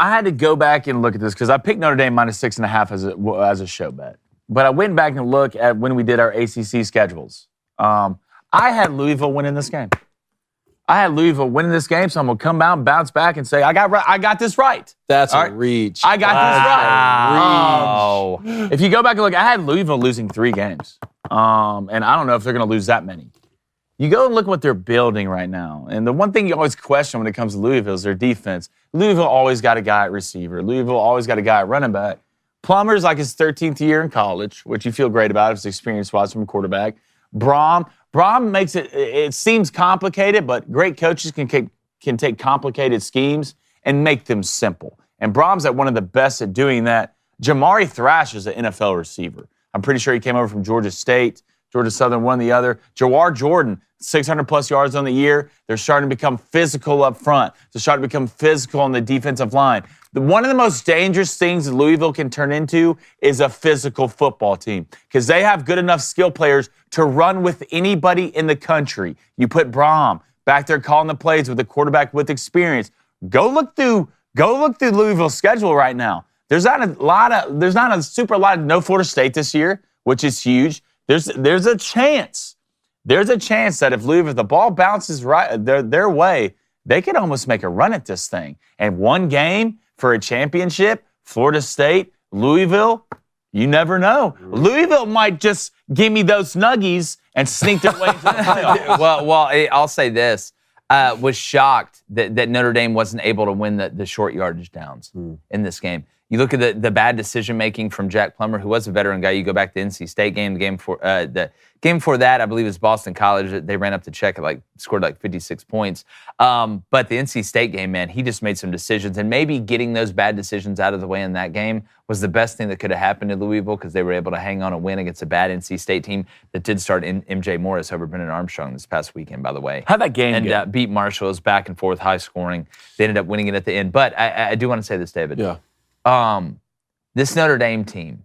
had to go back and look at this because I picked Notre Dame minus 6.5 as a show bet. But I went back and looked at when we did our ACC schedules. I had Louisville winning this game. So I'm going to come out and bounce back and say, I got this right. That's a reach. I got this right. If you go back and look, I had Louisville losing 3 games. And I don't know if they're going to lose that many. You go and look what they're building right now. And the one thing you always question when it comes to Louisville is their defense. Louisville always got a guy at receiver. Louisville always got a guy at running back. Plummer's like his 13th year in college, which you feel great about. His experience wise from quarterback. Braum makes it seems complicated, but great coaches can take complicated schemes and make them simple. And Braum's at one of the best at doing that. Jamari Thrash is an NFL receiver. I'm pretty sure he came over from Georgia State. Georgia Southern won the other. Jawar Jordan, 600-plus yards on the year. They're starting to become physical up front. They're starting to become physical on the defensive line. One of the most dangerous things that Louisville can turn into is a physical football team because they have good enough skill players to run with anybody in the country. You put Braum back there calling the plays with a quarterback with experience. Go look through Louisville's schedule right now. There's not a super lot of no Florida State this year, which is huge. There's a chance that if the ball bounces right their way, they could almost make a run at this thing. And one game for a championship, Florida State, Louisville, you never know. Louisville might just give me those nuggies and sneak their way into the playoffs. Well, I'll say this. Was shocked that Notre Dame wasn't able to win the short yardage downs in this game. You look at the bad decision-making from Jack Plummer, who was a veteran guy. You go back to the NC State game, the game before that, I believe it was Boston College. They ran up the check at scored 56 points. But the NC State game, man, he just made some decisions. And maybe getting those bad decisions out of the way in that game was the best thing that could have happened to Louisville because they were able to hang on and win against a bad NC State team that did start MJ Morris over Brennan Armstrong this past weekend, by the way. How'd that game go? And beat Marshall. It was back and forth, high scoring. They ended up winning it at the end. But I do want to say this, David. Yeah. This Notre Dame team,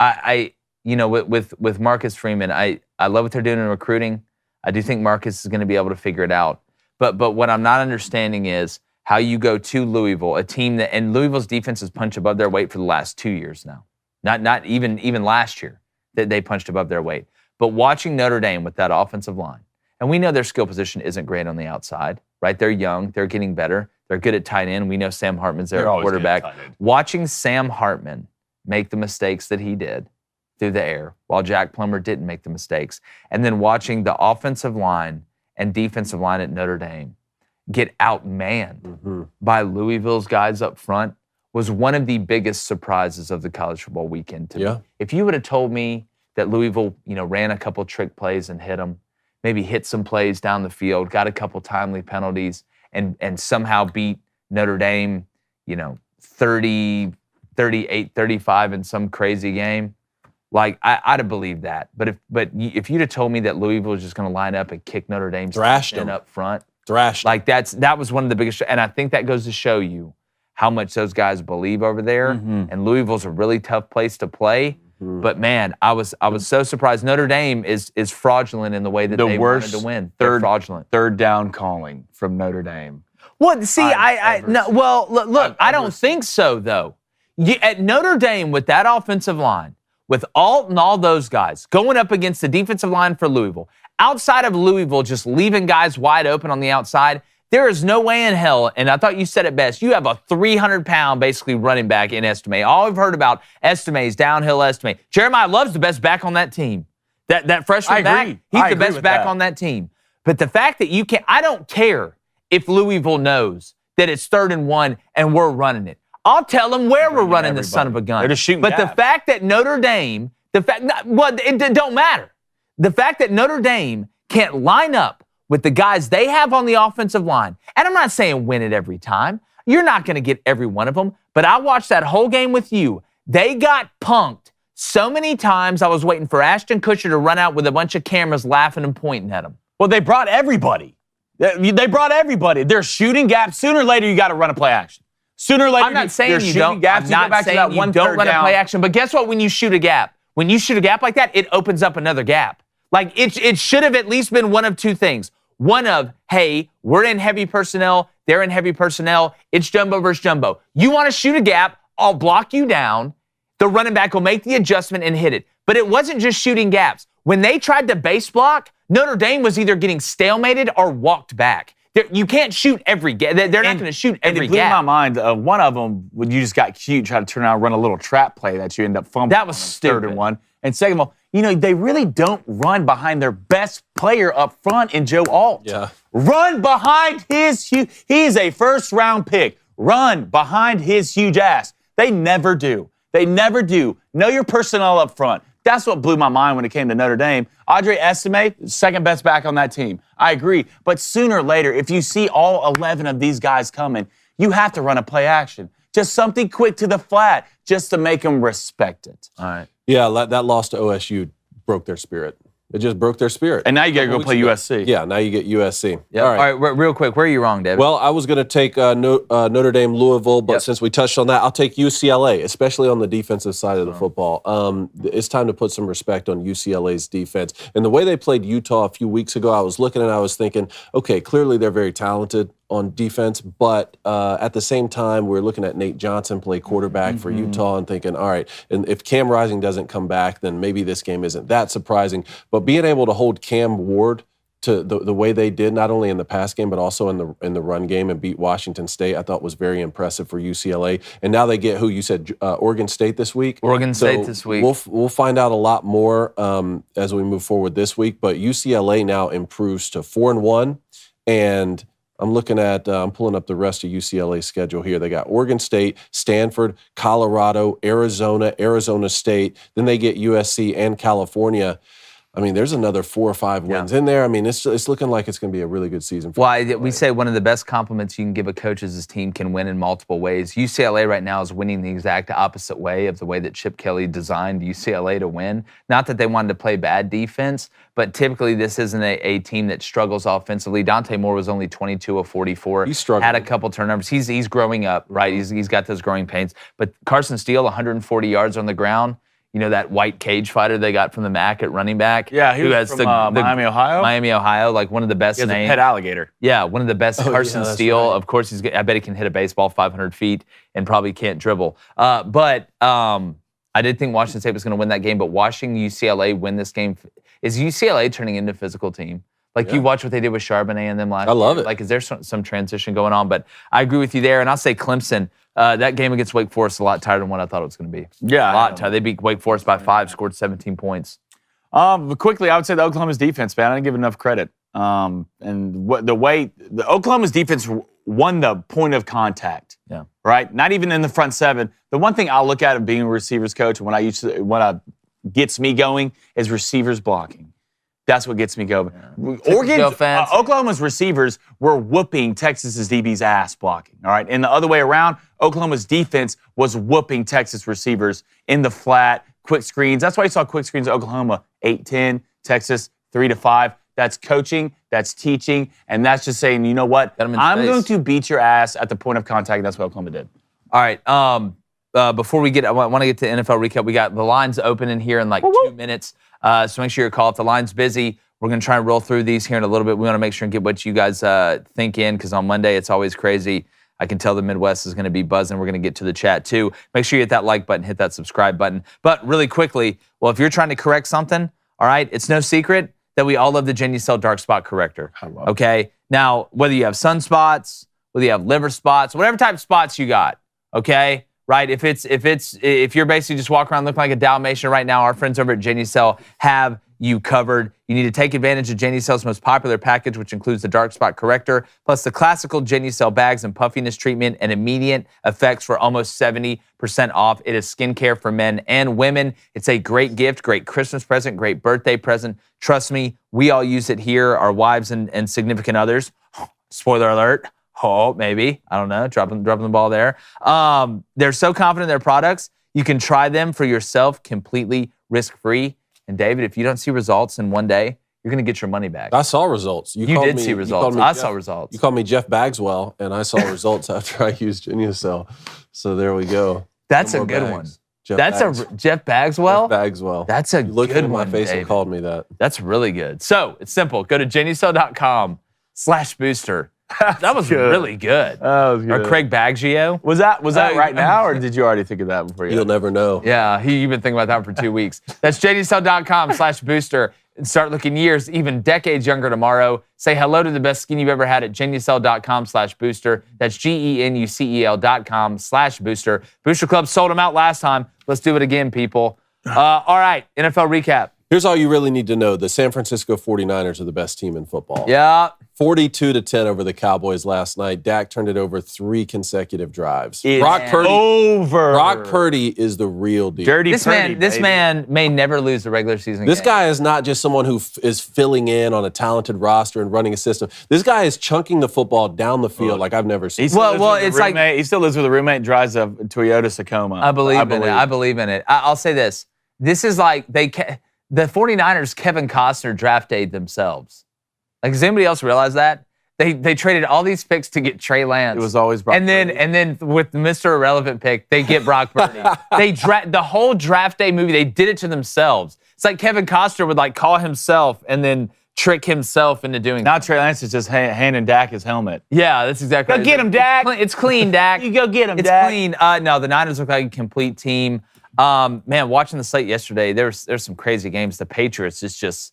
with Marcus Freeman, I love what they're doing in recruiting. I do think Marcus is going to be able to figure it out. But what I'm not understanding is how you go to Louisville, a team and Louisville's defense has punched above their weight for the last 2 years now. Not even last year that they punched above their weight. But watching Notre Dame with that offensive line, and we know their skill position isn't great on the outside, right? They're young, they're getting better. They're good at tight end. We know Sam Hartman's their quarterback. Watching Sam Hartman make the mistakes that he did through the air while Jack Plummer didn't make the mistakes, and then watching the offensive line and defensive line at Notre Dame get outmanned by Louisville's guys up front was one of the biggest surprises of the college football weekend to me. If you would have told me that Louisville, ran a couple trick plays and hit them, maybe hit some plays down the field, got a couple timely penalties, and somehow beat Notre Dame, 30, 38, 35 in some crazy game, I'd have believed that. But if you'd have told me that Louisville was just going to line up and kick Notre Dame's in up front, that was one of the biggest. And I think that goes to show you how much those guys believe over there. And Louisville's a really tough place to play. But man, I was so surprised. Notre Dame is fraudulent in the way that they wanted to win. They're fraudulent. Third down calling from Notre Dame. Well, see, look, I don't think so though. At Notre Dame with that offensive line, with Alt and all those guys going up against the defensive line for Louisville, outside of Louisville just leaving guys wide open on the outside, there is no way in hell, and I thought you said it best, you have a 300-pound basically running back in Estime. All I've heard about Estime is downhill Estime. Jeremiah Love's the best back on that team. That freshman back, he's the best back on that team. But the fact that you can't, I don't care if Louisville knows that it's 3rd and 1 and we're running it. I'll tell them where we're running this son of a gun. They're just shooting But the fact that Notre Dame, it don't matter. The fact that Notre Dame can't line up with the guys they have on the offensive line, and I'm not saying win it every time. You're not going to get every one of them, but I watched that whole game with you. They got punked so many times. I was waiting for Ashton Kutcher to run out with a bunch of cameras laughing and pointing at him. Well, they brought everybody. They brought everybody. They're shooting gaps. Sooner or later, you got to run a play action. Sooner or later, I'm not saying you don't. Gaps, I'm not saying you don't run a play action. But guess what? When you shoot a gap, like that, it opens up another gap. Like it should have at least been one of two things. One of, hey, we're in heavy personnel. They're in heavy personnel. It's jumbo versus jumbo. You want to shoot a gap? I'll block you down. The running back will make the adjustment and hit it. But it wasn't just shooting gaps. When they tried to base block, Notre Dame was either getting stalemated or walked back. You can't shoot every gap. They're not going to shoot every gap. It blew my mind. One of them, when you just got cute, tried to turn around and run a little trap play that you end up fumbling. That was stupid. Third and one. And second of all, they really don't run behind their best player up front in Joe Alt. Yeah. Run behind his huge. He's a first-round pick. Run behind his huge ass. They never do. They never do. Know your personnel up front. That's what blew my mind when it came to Notre Dame. Audrey Estime, second best back on that team. I agree. But sooner or later, if you see all 11 of these guys coming, you have to run a play action. Just something quick to the flat just to make them respect it. All right. Yeah, that loss to OSU broke their spirit. It just broke their spirit. And now you got to go play USC. Yeah, now you get USC. Yep. All right, real quick, where are you wrong, David? Well, I was going to take Notre Dame, Louisville, but since we touched on that, I'll take UCLA, especially on the defensive side of the football. It's time to put some respect on UCLA's defense. And the way they played Utah a few weeks ago, I was looking and I was thinking, okay, clearly they're very talented on defense, but at the same time, we're looking at Nate Johnson play quarterback for Utah and thinking, all right, and if Cam Rising doesn't come back, then maybe this game isn't that surprising. But being able to hold Cam Ward to the way they did, not only in the pass game, but also in the run game and beat Washington State, I thought was very impressive for UCLA. And now they get, who you said, Oregon State this week? Oregon State this week. We'll find out a lot more as we move forward this week, but UCLA now improves to 4-1, and I'm looking at, I'm pulling up the rest of UCLA's schedule here. They got Oregon State, Stanford, Colorado, Arizona, Arizona State. Then they get USC and California. I mean, there's another 4 or 5 wins in there. I mean, it's looking like it's going to be a really good season. We say one of the best compliments you can give a coach is his team can win in multiple ways. UCLA right now is winning the exact opposite way of the way that Chip Kelly designed UCLA to win. Not that they wanted to play bad defense, but typically this isn't a team that struggles offensively. Dante Moore was only 22 of 44. He's struggling. Had a couple turnovers. He's growing up, right? He's got those growing pains. But Carson Steele, 140 yards on the ground. You know, that white cage fighter they got from the MAC at running back? Yeah, he was from Miami, Ohio? Miami, Ohio, like one of the best names. He has a pet alligator. Yeah, one of the best. Carson Steele, right. Of course, I bet he can hit a baseball 500 feet and probably can't dribble. But I did think Washington State was going to win that game, but watching UCLA win this game, is UCLA turning into a physical team? Like, you watch what they did with Charbonnet and them last year. I love it. Like, is there some transition going on? But I agree with you there, and I'll say Clemson. That game against Wake Forest is a lot tighter than what I thot it was going to be. Yeah. A lot tighter. They beat Wake Forest by 5, scored 17 points. But quickly, I would say the Oklahoma's defense, man, I didn't give enough credit. And the way the Oklahoma's defense won the point of contact. Yeah. Right? Not even in the front seven. The one thing I look at of being a receivers coach, when gets me going, is receivers blocking. That's what gets me going. Yeah. Oklahoma's receivers were whooping Texas's DB's ass blocking, all right? And the other way around, Oklahoma's defense was whooping Texas receivers in the flat, quick screens. That's why you saw quick screens at Oklahoma, 8-10, Texas, 3-5. That's coaching, that's teaching, and that's just saying, you know what? I'm going to beat your ass at the point of contact. That's what Oklahoma did. All right. Before we I want to get to NFL recap. We got the lines open in here in like 2 minutes. So make sure you call. If the line's busy, we're going to try and roll through these here in a little bit. We want to make sure and get what you guys think in, because on Monday it's always crazy. I can tell the Midwest is going to be buzzing. We're going to get to the chat too. Make sure you hit that like button, hit that subscribe button. But really quickly, well, if you're trying to correct something, all right, it's no secret that we all love the Genucel Dark Spot Corrector. Okay? Now, whether you have sunspots, whether you have liver spots, whatever type of spots you got, okay? right? If you're basically just walking around looking like a Dalmatian right now, our friends over at Genucel have you covered. You need to take advantage of Genucel's most popular package, which includes the dark spot corrector, plus the classical Genucel bags and puffiness treatment and immediate effects for almost 70% off. It is skincare for men and women. It's a great gift, great Christmas present, great birthday present. Trust me, we all use it here, our wives and significant others. Spoiler alert. Oh, maybe. I don't know. Dropping the ball there. They're so confident in their products, you can try them for yourself completely risk-free. And David, if you don't see results in one day, you're going to get your money back. I saw results. You did see results. I saw results. You called me Jeff Bagswell, and I saw results after I used Genucel. So there we go. That's a good one. Jeff Bagswell? Jeff Bagswell. That's a good one. You looked at my face David. and called me that. That's really good. So it's simple. Go to genucel.com/booster. That was really good. That was good. Or Craig Baggio. Was that right now, or did you already think of that before? You'll never know. Yeah, you've been thinking about that for 2 weeks. That's genucel.com/booster. And start looking years, even decades younger tomorrow. Say hello to the best skin you've ever had at genucel.com/booster. That's genucel.com/booster. Booster Club sold them out last time. Let's do it again, people. All right, NFL recap. Here's all you really need to know. The San Francisco 49ers are the best team in football. Yeah. 42-10 over the Cowboys last night. Dak turned it over 3 consecutive drives. Brock Purdy is the real deal. This man may never lose a regular season This game. guy is not just someone who is filling in on a talented roster and running a system. This guy is chunking the football down the field like I've never seen. He still lives with a roommate and drives a Toyota Tacoma. I believe in it. I'll say this. This is like the 49ers Kevin Costner draft day themselves. Like, does anybody else realize that? They traded all these picks to get Trey Lance. It was always Brock Purdy. And then with the Mr. Irrelevant pick, they get Brock Purdy. The whole draft day movie, they did it to themselves. It's like Kevin Costner would like call himself and then trick himself into doing Now Trey Lance is just handing Dak his helmet. Yeah, that's exactly right. Go get him, Dak. It's clean, Dak. You go get him, It's Dak. clean. No, the Niners look like a complete team. Man, watching the slate yesterday, there's some crazy games. The Patriots is just...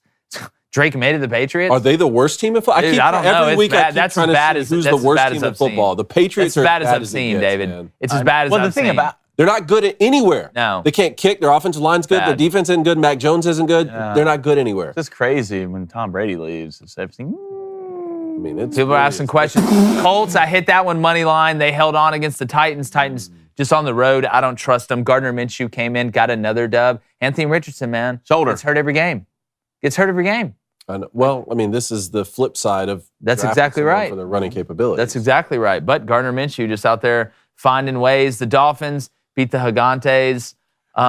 Drake made it the Patriots? Are they the worst team in football? I don't know. Every week I keep that's trying as bad to as see who's that's the worst as bad team as in I've football. seen. The Patriots are as bad as I've it seen, gets, David. man. It's as bad as I've seen. They're not good at anywhere. No. They can't kick. Their offensive line's good. Their defense isn't good. Mac Jones isn't good. They're not good anywhere. It's just crazy when Tom Brady leaves. It's everything. I mean, People are asking questions. Colts, I hit that one money line. They held on against the Titans. Titans just on the road. I don't trust them. Gardner Minshew came in, got another dub. Anthony Richardson, man. Shoulder. Gets hurt every game. Well, I mean, this is the flip side of That's exactly right. for their running capabilities. That's exactly right. But Gardner Minshew just out there finding ways. The Dolphins beat the Gigantes.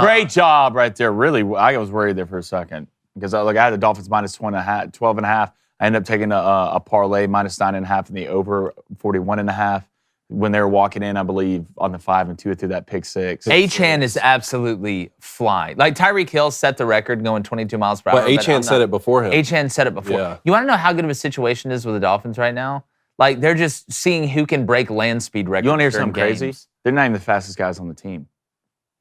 Great job right there. Really, I was worried there for a second because I had the Dolphins minus 12.5. I ended up taking a parlay minus 9.5 in the over 41.5 when they were walking in, I believe, on the 5-2 through that pick six. Achane is absolutely flying. Like Tyreek Hill set the record going 22 miles per hour. Well, Achane said it before him. Achane said it before. Yeah. You want to know how good of a situation it is with the Dolphins right now? Like, they're just seeing who can break land speed records. You want to hear something games. crazy? They're not even the fastest guys on the team.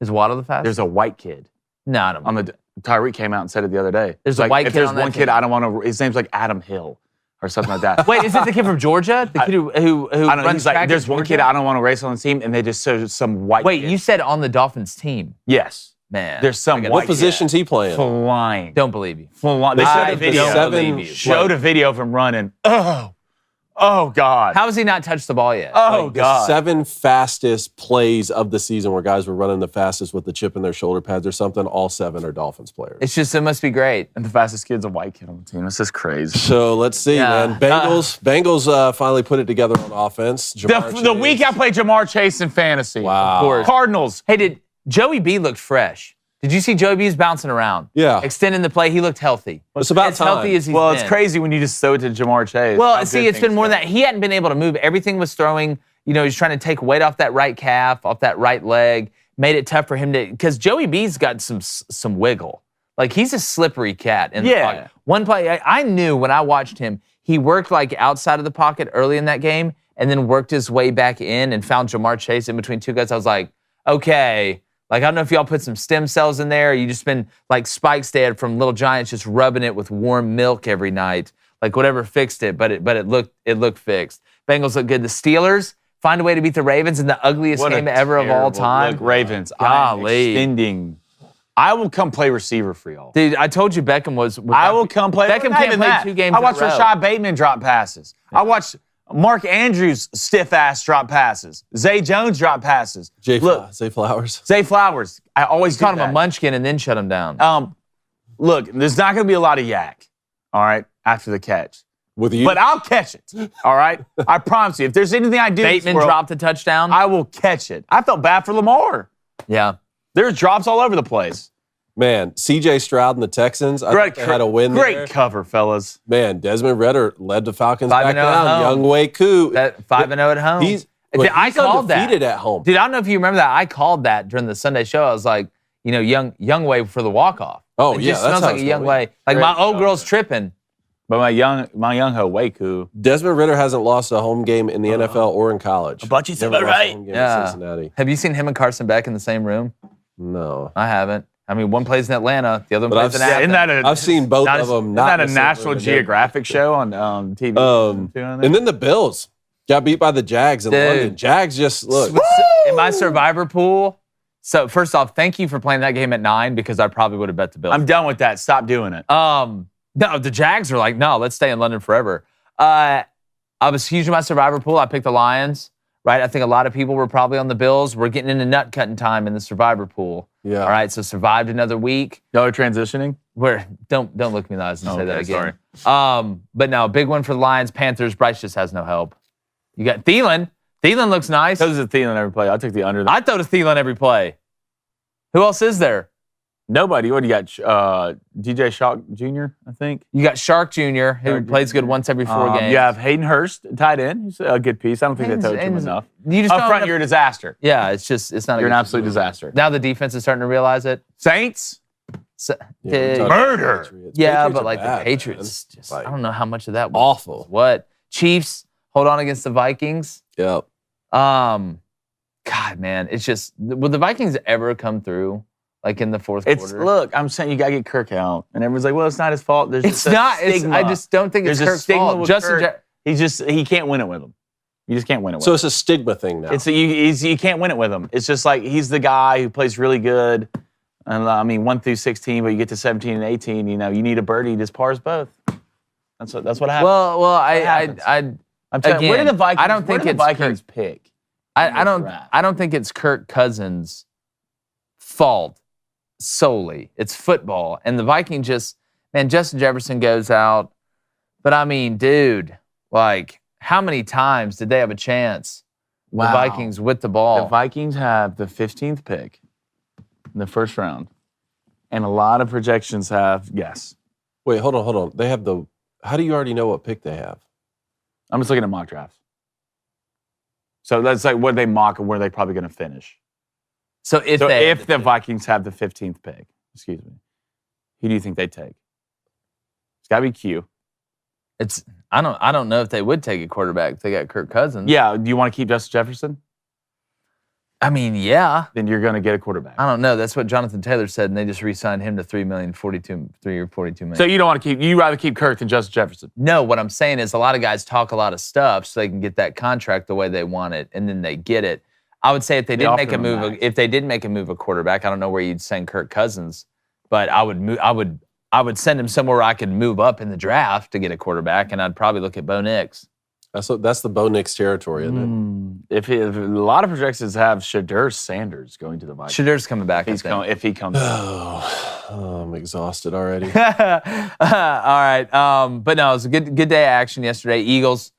Is Waddle the fastest? There's a white kid. No, I don't. Tyreek came out and said it the other day. There's a white if kid there's on that one kid team. I don't want to. His name's like Adam Hill or something like that. Wait, is it the kid from Georgia? The kid who I don't know. runs He's like, track there's in one Georgia? kid I don't want to race on the team, and they just showed some white. Wait, kid. you said on the Dolphins team. Yes. Man. There's some What position's he playing? flying. Don't believe you. Flying. They showed a video. Showed a video of him running. Oh God. How has he not touched the ball yet? Oh The God. 7 fastest plays of the season where guys were running the fastest with the chip in their shoulder pads or something, all 7 are Dolphins players. It must be great. And the fastest kid's a white kid on the team. This is crazy. So let's see, Yeah. man. Bengals finally put it together on offense. The week I played Jamar Chase in fantasy. Wow. Of course. Cardinals. Hey, did Joey B looked fresh? Did you see Joey B's bouncing around? Yeah. Extending the play. He looked healthy. It's about as time. healthy as he's Well, been. it's crazy when you just throw it to Jamar Chase. Well, How see, good it's been things more go. than that. He hadn't been able to move. Everything was throwing. You know, he's trying to take weight off that right calf, off that right leg. Made it tough for him to, because Joey B's got some wiggle. Like, he's a slippery cat in the pocket. One play, I knew when I watched him, he worked like outside of the pocket early in that game and then worked his way back in and found Jamar Chase in between two guys. I was like, okay. Like, I don't know if y'all put some stem cells in there or you just been like Spike's dad from Little Giants just rubbing it with warm milk every night. Like, whatever fixed it, but it looked fixed. Bengals look good. The Steelers find a way to beat the Ravens in the ugliest game ever of all time. Look, Ravens, Golly. I will come play receiver for y'all. Dude, I told you Beckham was. I will come play. Beckham can't play 2 games. I watched in a row. Rashad Bateman drop passes. I watched Mark Andrews stiff ass drop passes. Zay Jones drop passes. Zay Flowers. Zay Flowers. I always called him a munchkin and then shut him down. Look, there's not going to be a lot of yak. All right, after the catch. With you, but I'll catch it. All right, I promise you. If there's anything I do, Bateman dropped the touchdown. I will catch it. I felt bad for Lamar. Yeah, there's drops all over the place. Man, C.J. Stroud and the Texans, I think they had a win there. Great cover, fellas. Man, Desmond Ritter led the Falcons back 5-0 down. Young Wei Koo. 5-0 at home. He's called undefeated that at home. Dude, I don't know if you remember that. I called that during the Sunday show. I was like, young Wei for the walk-off. Oh, it yeah, just that's smells like a young Wei. Like my old girl's tripping. But my young ho Waku. Desmond Ritter hasn't lost a home game in the NFL or in college. But you said Never lost a right. home game Yeah. in Cincinnati. Have you seen him and Carson Beck in the same room? No. I haven't. I mean, one plays in Atlanta, the other one plays in Athens. I've seen both of them. Isn't that a National Geographic show on TV? And then the Bills got beat by the Jags in London. Jags just look. In my survivor pool. So first off, thank you for playing that game at 9 because I probably would have bet the Bills. I'm done with that. Stop doing it. No, the Jags are like, no, let's stay in London forever. I was huge in my survivor pool. I picked the Lions, right? I think a lot of people were probably on the Bills. We're getting into nut cutting time in the survivor pool. Yeah. All right, so survived another week. Y'all are transitioning? Don't look me in the eyes and say that again. Sorry. But no, big one for the Lions. Panthers, Bryce just has no help. You got Thielen. Thielen looks nice. So does a Thielen every play. I took the under. I throw to Thielen every play. Who else is there? Nobody. What do you got? DJ Shark Jr., I think. You got Shark Jr., who plays good once every 4 games. You have Hayden Hurst, tight end. He's a good piece. I don't think they throw to him enough. You just up front, you're a disaster. Yeah, it's not. You're an absolute disaster. Now the defense is starting to realize it. Saints? Murder. Yeah, but like the Patriots, just, I don't know how much of that was. Awful. What? Chiefs hold on against the Vikings. Yep. God, man, it's just, will the Vikings ever come through? Like in the fourth quarter? Look, I'm saying you got to get Kirk out. And everyone's like, well, it's not his fault. There's it's not. I just don't think it's Kirk's fault. He can't win it with him. You just can't win it with him. So it's a stigma thing now. You can't win it with him. It's just like he's the guy who plays really good. And I mean, 1 through 16, but you get to 17 and 18, you need a birdie to pars both. That's what happens. Well, I'm telling you, where did the Vikings? I don't think it's Vikings pick. I don't think it's Kirk Cousins' fault solely. It's football, and the Vikings Justin Jefferson goes out, but I mean, dude, like, how many times did they have a chance? Wow. The Vikings with the ball. The Vikings have the 15th pick in the first round, and a lot of projections have yes. Wait, hold on. They have the. How do you already know what pick they have? I'm just looking at mock drafts. So that's like what they mock and where they're probably going to finish. So if the Vikings have the 15th pick, excuse me, who do you think they take? It's got to be Q. I don't know if they would take a quarterback if they got Kirk Cousins. Yeah. Do you want to keep Justin Jefferson? I mean, yeah. Then you're going to get a quarterback. I don't know. That's what Jonathan Taylor said, and they just re-signed him to $3 million, 3 or 42 million. So you don't want to keep. You rather keep Kirk than Justin Jefferson? No. What I'm saying is a lot of guys talk a lot of stuff so they can get that contract the way they want it, and then they get it. I would say if they did make a move, a quarterback, I don't know where you'd send Kirk Cousins, but I would send him somewhere where I could move up in the draft to get a quarterback, and I'd probably look at Bo Nix. That's the Bo Nix territory, isn't it? If a lot of projections have Shadur Sanders going to the Vikings. Shadur's coming back. If he comes. Oh, I'm exhausted already. All right. But no, it was a good day of action yesterday. Eagles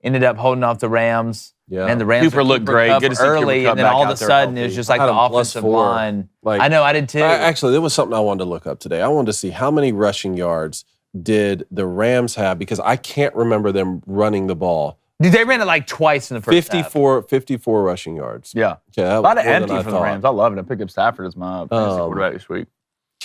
ended up holding off the Rams. Yeah. And the Rams Cooper looked great. Good to see early, Cooper and then all of a sudden it was just like the offensive line. I know, I did too. Actually, there was something I wanted to look up today. I wanted to see how many rushing yards did the Rams have, because I can't remember them running the ball. Dude, they ran it like twice in the first 54 rushing yards. Yeah. A lot of empty from the Rams. I love it. I picked up Stafford as my fantasy quarterback this week.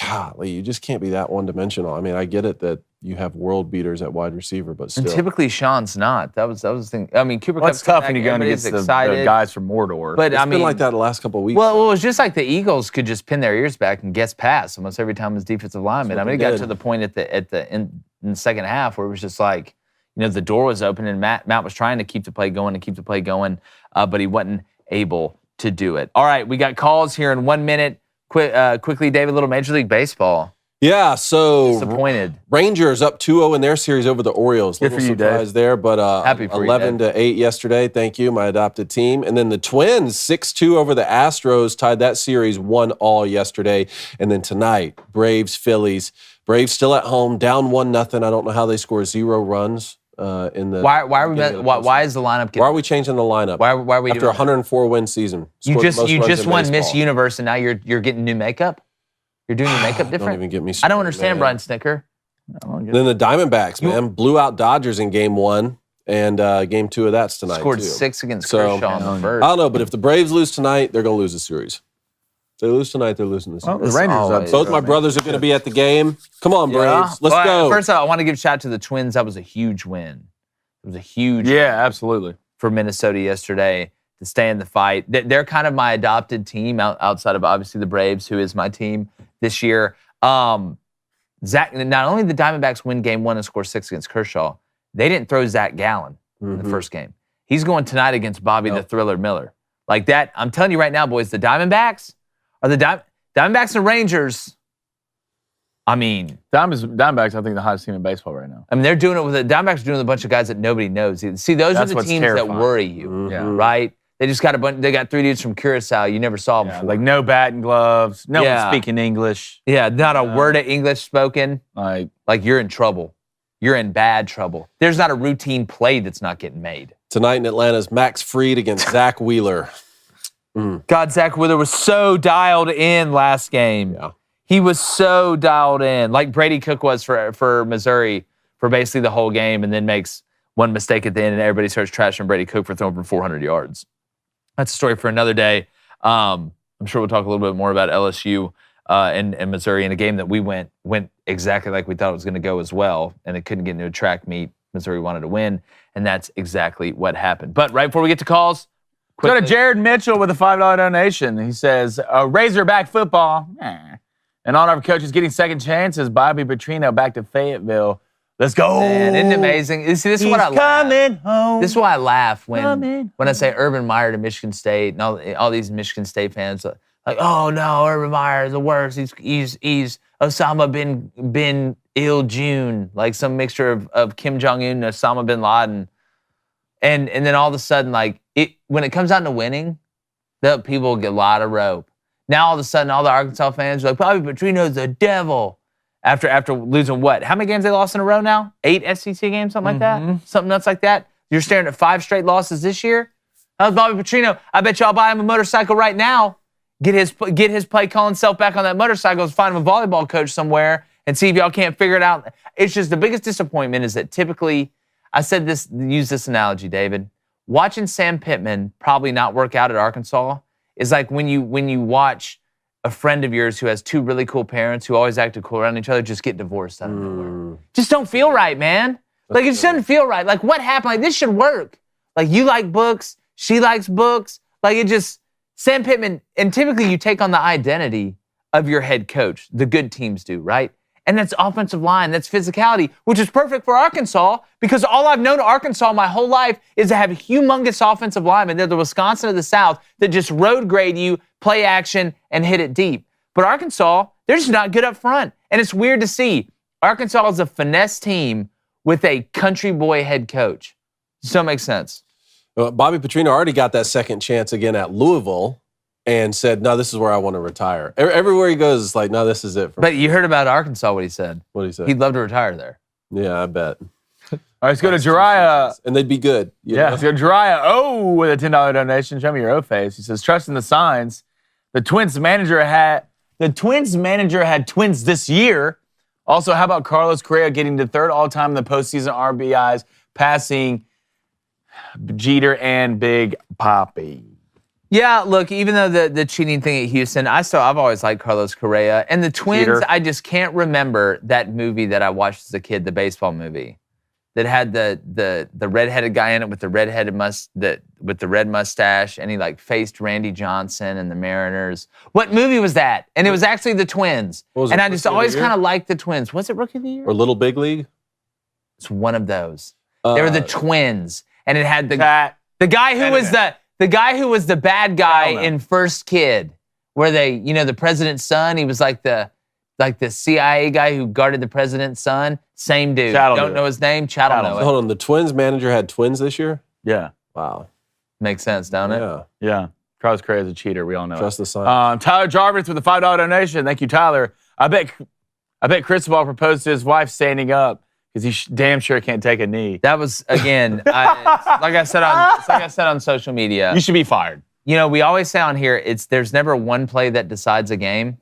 Golly, you just can't be that one-dimensional. I mean, I get it that you have world beaters at wide receiver, but still. And typically, Sean's not. That was the thing. I mean, Cooper Cup's tough when you're going against the guys from Mordor. But it's been like that the last couple of weeks. Well, it was just like the Eagles could just pin their ears back and guess pass almost every time as defensive lineman. I mean, it got to the point in the second half where it was just like, the door was open and Matt was trying to keep the play going, but he wasn't able to do it. All right, we got calls here in 1 minute. Quickly, David, little Major League Baseball. Yeah, so Disappointed. Rangers up 2-0 in their series over the Orioles. Good for you, surprise there, but Happy for 11-8 yesterday. Thank you, my adopted team. And then the Twins 6-2 over the Astros, tied that series 1-1 yesterday. And then tonight, Braves, Phillies. Braves still at home, down 1-0. I don't know how they score 0 runs in the. Why is the lineup getting? Why are we changing the lineup? Why are we after doing a 104-win season? You just won Miss Universe, Universe, and now you're getting new makeup. You're doing your makeup different. Don't even get me I don't understand, Brian Snicker. Then the Diamondbacks, man, blew out Dodgers in Game 1, and Game 2 of that's tonight. Scored too. 6 against Kershaw in the first. I don't know, but if the Braves lose tonight, they're going to lose the series. If they lose tonight, they're losing the series. Well, the Rangers Both my brothers are going to be at the game. Come on, Braves. Let's go. First of all, I want to give a shout out to the Twins. That was a huge win. It was a huge win absolutely. for Minnesota yesterday to stay in the fight. They're kind of my adopted team outside of obviously the Braves, who is my team this year. Zach, not only did the Diamondbacks win Game 1 and score 6 against Kershaw, they didn't throw Zach Gallen in the first game. He's going tonight against Bobby the Thriller Miller. Like that, I'm telling you right now, boys, the Diamondbacks are the Diamondbacks and Rangers. I mean, Diamondbacks, I think, the hottest team in baseball right now. I mean, they're doing it with the Diamondbacks are doing it with a bunch of guys that nobody knows. See, those are the teams that worry you, right? They just got they got 3 dudes from Curacao you never saw before. Like no bat and gloves, no one speaking English. Yeah, not a word of English spoken. Like you're in trouble. You're in bad trouble. There's not a routine play that's not getting made. Tonight in Atlanta is Max Fried against Zach Wheeler. God, Zach Wheeler was so dialed in last game. Yeah. He was so dialed in, like Brady Cook was for Missouri for basically the whole game, and then makes one mistake at the end, and everybody starts trashing Brady Cook for throwing for 400 yards. That's a story for another day. I'm sure we'll talk a little bit more about LSU and Missouri in a game that we went exactly like we thought it was going to go as well, and it couldn't get into a track meet. Missouri wanted to win, and that's exactly what happened. But right before we get to calls, go to Jared Mitchell with a $5 donation. He says, Razorback football. And all our coaches getting second chances. Bobby Petrino back to Fayetteville. Let's go. Man, isn't it amazing? See, this is what I laugh. Home. This is why I laugh when I say Urban Meyer to Michigan State and all these Michigan State fans like, oh no, Urban Meyer is the worst. He's Osama bin Il June, like some mixture of Kim Jong Un and Osama bin Laden, and then all of a sudden, like when it comes down to winning, the people get a lot of rope. Now all of a sudden, all the Arkansas fans are like, Bobby Petrino's the devil. After losing what? How many games they lost in a row now? 8 SEC games, something like that? Something nuts like that? You're staring at 5 straight losses this year? That was Bobby Petrino. I bet y'all buy him a motorcycle right now. Get his play calling self back on that motorcycle and find him a volleyball coach somewhere and see if y'all can't figure it out. It's just the biggest disappointment is that typically, use this analogy, David. Watching Sam Pittman probably not work out at Arkansas is like when you watch a friend of yours who has 2 really cool parents who always acted cool around each other just get divorced out of nowhere. Just don't feel right, man. Like, it just doesn't feel right. Like, what happened? Like, this should work. Like, you like books. She likes books. Like, it just, Sam Pittman, and typically you take on the identity of your head coach. The good teams do, right? And that's offensive line. That's physicality, which is perfect for Arkansas because all I've known Arkansas my whole life is to have a humongous offensive linemen. They're the Wisconsin of the South that just road grade you, play action, and hit it deep. But Arkansas, they're just not good up front. And it's weird to see. Arkansas is a finesse team with a country boy head coach. Does that make sense? Bobby Petrino already got that second chance again at Louisville and said, no, this is where I want to retire. Everywhere he goes, it's like, no, this is it. But you heard about Arkansas, what he said. What did he say? He'd love to retire there. Yeah, I bet. All right, let's go to Jariah. And they'd be good. Let's go to Jariah. With a $10 donation. Show me your O face. He says, trust in the signs. The Twins manager had twins this year. Also, how about Carlos Correa getting to 3rd all-time in the postseason RBIs, passing Jeter and Big Papi? Yeah, look, even though the cheating thing at Houston, I've always liked Carlos Correa. And the Twins, Jeter. I just can't remember that movie that I watched as a kid, the baseball movie, that had the redheaded guy in it with the with the red mustache, and he like faced Randy Johnson and the Mariners. What movie was that? And it was actually the Twins. And I just always kind of liked the Twins. Was it Rookie of the Year? Or Little Big League? It's one of those. They were the twins, and it had the Cat. guy who was the bad guy in First Kid, where the president's son. He was like the CIA guy who guarded the president's son. Same dude. Don't know his name. Chad will know it. Hold on, the Twins manager had twins this year? Yeah. Wow. Makes sense, don't it? Yeah. Yeah. Carlos Correa is a cheater. We all know Trust it. the sign. Tyler Jarvis with a $5 donation. Thank you, Tyler. I bet Cristobal proposed to his wife standing up because he damn sure can't take a knee. That was, again, like I said on social media. You should be fired. We always say on here, there's never one play that decides a game.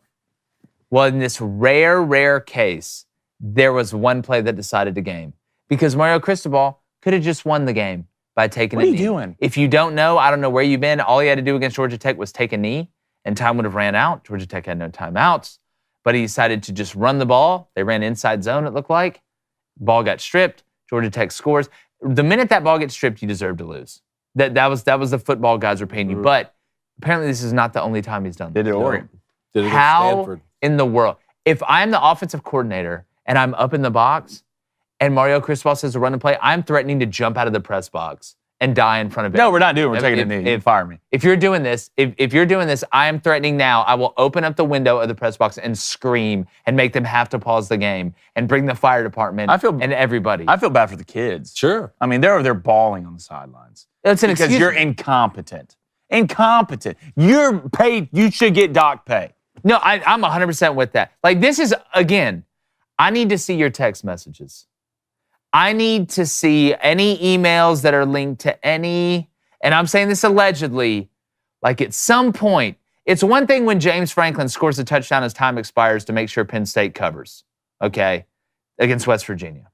Well, in this rare case, there was one play that decided the game because Mario Cristobal could have just won the game by taking a knee. What are you doing? If you don't know, I don't know where you've been. All he had to do against Georgia Tech was take a knee, and time would have ran out. Georgia Tech had no timeouts, but he decided to just run the ball. They ran inside zone, it looked like. Ball got stripped. Georgia Tech scores. The minute that ball gets stripped, you deserve to lose. That was the football guys were paying you. But apparently this is not the only time he's done that. Did it at Oregon? Did it at How Stanford? in the world? If I'm the offensive coordinator and I'm up in the box and Mario Cristobal says to run and play, I'm threatening to jump out of the press box and die in front of it. No, we're not doing it. We're taking a knee. Fire me. If you're doing this, if you're doing this, I am threatening now. I will open up the window of the press box and scream and make them have to pause the game and bring the fire department and everybody. I feel bad for the kids. Sure. I mean, they're bawling on the sidelines. It's an Because excuse. you're incompetent. Incompetent. You're paid. You should get doc pay. No, I'm 100% with that. Like, this is, again, I need to see your text messages. I need to see any emails that are linked to any, and I'm saying this allegedly, like at some point, it's one thing when James Franklin scores a touchdown as time expires to make sure Penn State covers, okay, against West Virginia.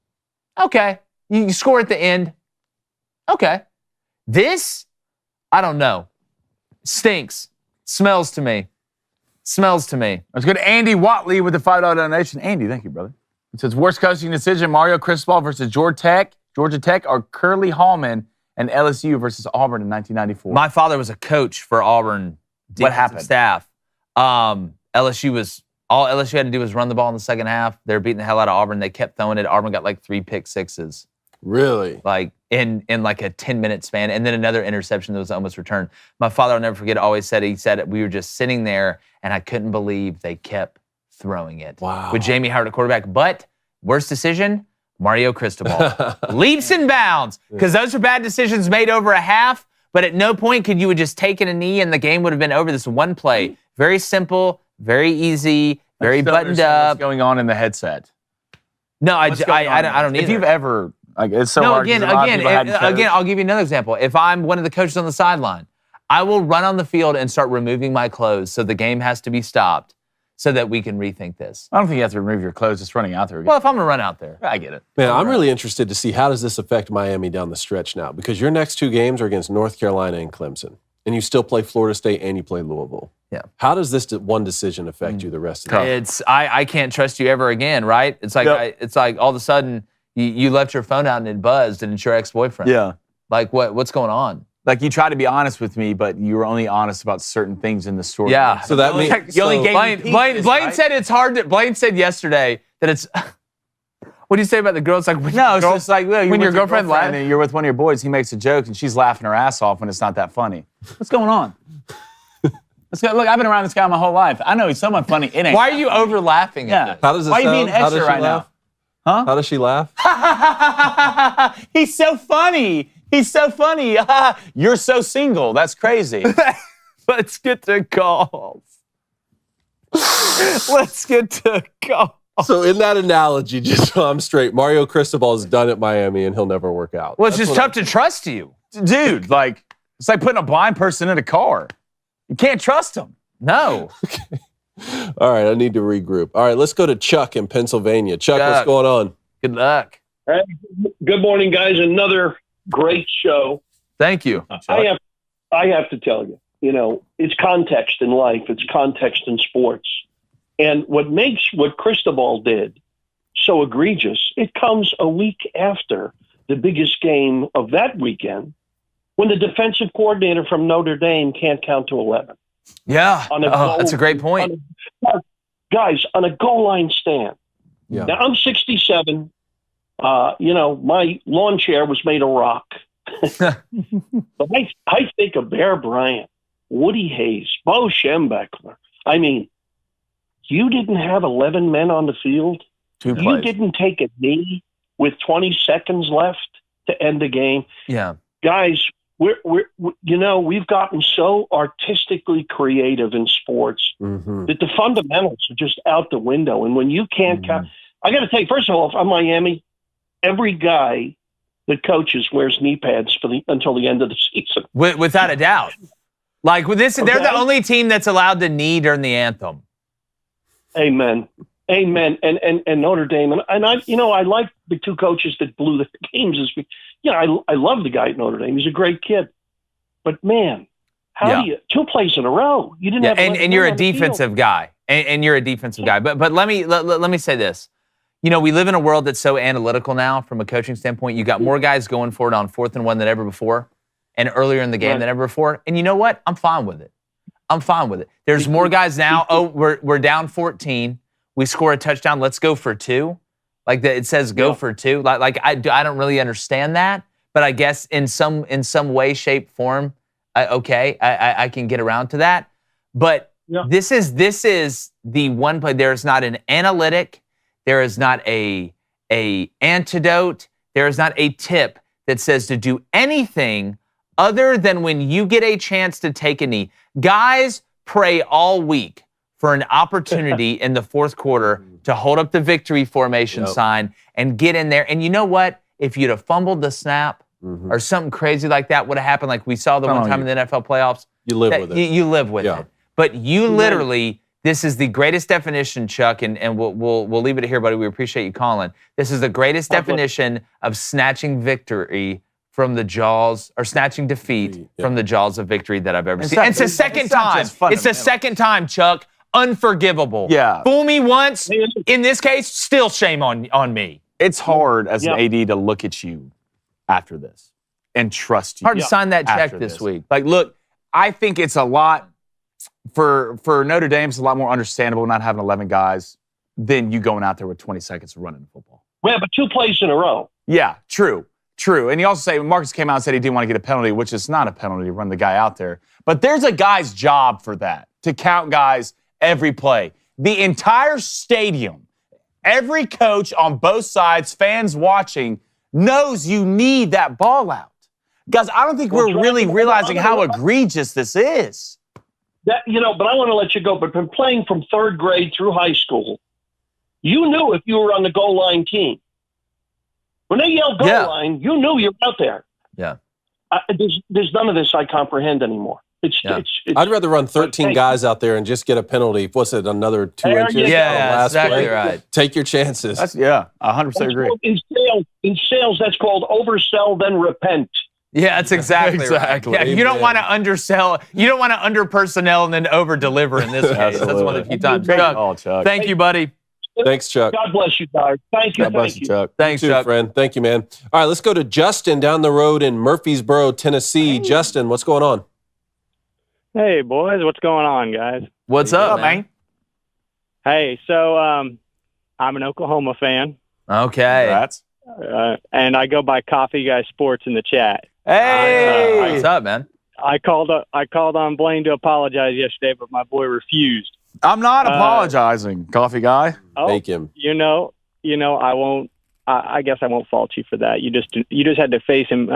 Okay, you score at the end. Okay. This, I don't know. Stinks. Smells to me. Let's go to Andy Watley with the $5 donation. Andy, thank you, brother. It says, worst coaching decision, Mario Cristobal versus Georgia Tech, or Curly Hallman and LSU versus Auburn in 1994. My father was a coach for Auburn. What happened? Staff. All LSU had to do was run the ball in the second half. They were beating the hell out of Auburn. They kept throwing it. Auburn got like 3 pick sixes. Really? Like in like a 10-minute span, and then another interception that was almost returned. My father, I'll never forget, he said we were just sitting there, and I couldn't believe they kept throwing it. Wow. With Jamie Howard at quarterback. But worst decision, Mario Cristobal. Leaps and bounds, because those are bad decisions made over a half, but at no point could you have just taken a knee and the game would have been over. This one play. Very simple, very easy, very buttoned up. What's going on in the headset? No, I don't either. If you've ever, like, it's so hard. Again, I'll give you another example. If I'm one of the coaches on the sideline, I will run on the field and start removing my clothes so the game has to be stopped so that we can rethink this. I don't think you have to remove your clothes just running out there again. Well, if I'm going to run out there. I get it. Man, I'm really interested to see how does this affect Miami down the stretch now, because your next 2 games are against North Carolina and Clemson, and you still play Florida State and you play Louisville. Yeah. How does this one decision affect you the rest of the year? I can't trust you ever again, right? It's like it's like all of a sudden you left your phone out and it buzzed and it's your ex-boyfriend. Yeah. Like what's going on? Like, you try to be honest with me, but you were only honest about certain things in the story. Yeah. So that means you only gave me Blaine pieces, right? said it's hard to. Blaine said yesterday that it's. What do you say about the girl? It's like it's just like when your girlfriend laughs and you're with one of your boys, he makes a joke and she's laughing her ass off when it's not that funny. What's going on? Let's go. Look, I've been around this guy my whole life. I know he's somewhat funny. It ain't. Why are you over laughing at this? How does it Why are you sound? being How does extra she right laugh? now? Huh? How does she laugh? He's so funny. He's so funny. You're so single. That's crazy. Let's get to calls. Let's get to calls. So in that analogy, just so I'm straight, Mario Cristobal is done at Miami and he'll never work out. Well, it's just tough to trust you. Dude, like, it's like putting a blind person in a car. You can't trust him. No. All right, I need to regroup. All right, let's go to Chuck in Pennsylvania. Chuck, what's going on? Good luck. Hey, good morning, guys. Another great show. Thank you. I have to tell you, it's context in life. It's context in sports. And what makes what Cristobal did so egregious, it comes a week after the biggest game of that weekend when the defensive coordinator from Notre Dame can't count to 11. Yeah. That's a great point. Guys, on a goal line stand. Yeah. Now, I'm 67. My lawn chair was made of rock. But I think of Bear Bryant, Woody Hayes, Bo Schembechler. I mean, you didn't have 11 men on the field. Two You plays. didn't take a knee with 20 seconds left to end the game. Yeah. Guys, we've gotten so artistically creative in sports that the fundamentals are just out the window. And when you can't count, I got to tell you, first of all, if I'm Miami, every guy that coaches wears knee pads until the end of the season. Without a doubt. Like with this, they're the Okay. only team that's allowed to knee during the anthem. Amen. Amen. And Notre Dame. And I like the two coaches that blew the games this week. I love the guy at Notre Dame. He's a great kid. But man, how do you 2 plays in a row? You didn't have and you're a defensive guy. And you're a defensive guy. But let me say this. We live in a world that's so analytical now from a coaching standpoint. You got more guys going for it on 4th and 1 than ever before and earlier in the game than ever before. And you know what? I'm fine with it. There's more guys now. Oh, we're down 14. We score a touchdown. Let's go for 2. Like that, it says go for 2. Like I don't really understand that, but I guess in some way, shape, form, I can get around to that. But this is the one play. There is not an analytic. There is not a antidote. There is not a tip that says to do anything other than when you get a chance to take a knee. Guys pray all week for an opportunity in the fourth quarter to hold up the victory formation sign and get in there. And you know what? If you'd have fumbled the snap or something crazy like that would have happened, like we saw the one time in the NFL playoffs. You live with it. You live with it. But you literally, this is the greatest definition, Chuck, and we'll leave it here, buddy. We appreciate you calling. This is the greatest definition of snatching victory from the jaws, or snatching defeat from the jaws of victory that I've ever seen. And it's the second time. It's the second time, Chuck. Unforgivable. Yeah. Fool me once. In this case, still shame on me. It's hard as an AD to look at you after this and trust you. Hard to sign that check after this week. Like, look, I think it's a lot for Notre Dame. It's a lot more understandable not having 11 guys than you going out there with 20 seconds of running the football. Yeah, but 2 plays in a row. Yeah, true. And you also say, Marcus came out and said he didn't want to get a penalty, which is not a penalty to run the guy out there. But there's a guy's job for that, to count guys every play. The entire stadium, every coach on both sides, fans watching, knows you need that ball out. Guys, I don't think we're really realizing how egregious this is. But I want to let you go. But from playing from 3rd grade through high school, you knew if you were on the goal line team. When they yelled goal line, you knew you were out there. Yeah. There's none of this I comprehend anymore. It's I'd rather run 13 guys out there and just get a penalty. What's it, another 2 inches? Yeah, last exactly play? right. Take your chances. 100% agree. In sales, that's called oversell, then repent. Yeah, that's exactly right. Yeah, you don't want to undersell. You don't want to under-personnel and then over-deliver in this case. That's one of the few times. Chuck. Thank you, buddy. Thanks, Chuck. God bless you, guys. Thank you. God bless you, Chuck. Thanks, you too, Chuck. friend. Thank you, man. All right, let's go to Justin down the road in Murfreesboro, Tennessee. Justin, what's going on? Hey, boys. What's going on, guys? What's up, man? Hey, so I'm an Oklahoma fan, Okay. and I go by Coffee Guy Sports in the chat. Hey! What's up, man? I called on Blaine to apologize yesterday, but my boy refused. I'm not apologizing, coffee guy. Make him. I won't. I guess I won't fault you for that. You just had to face him.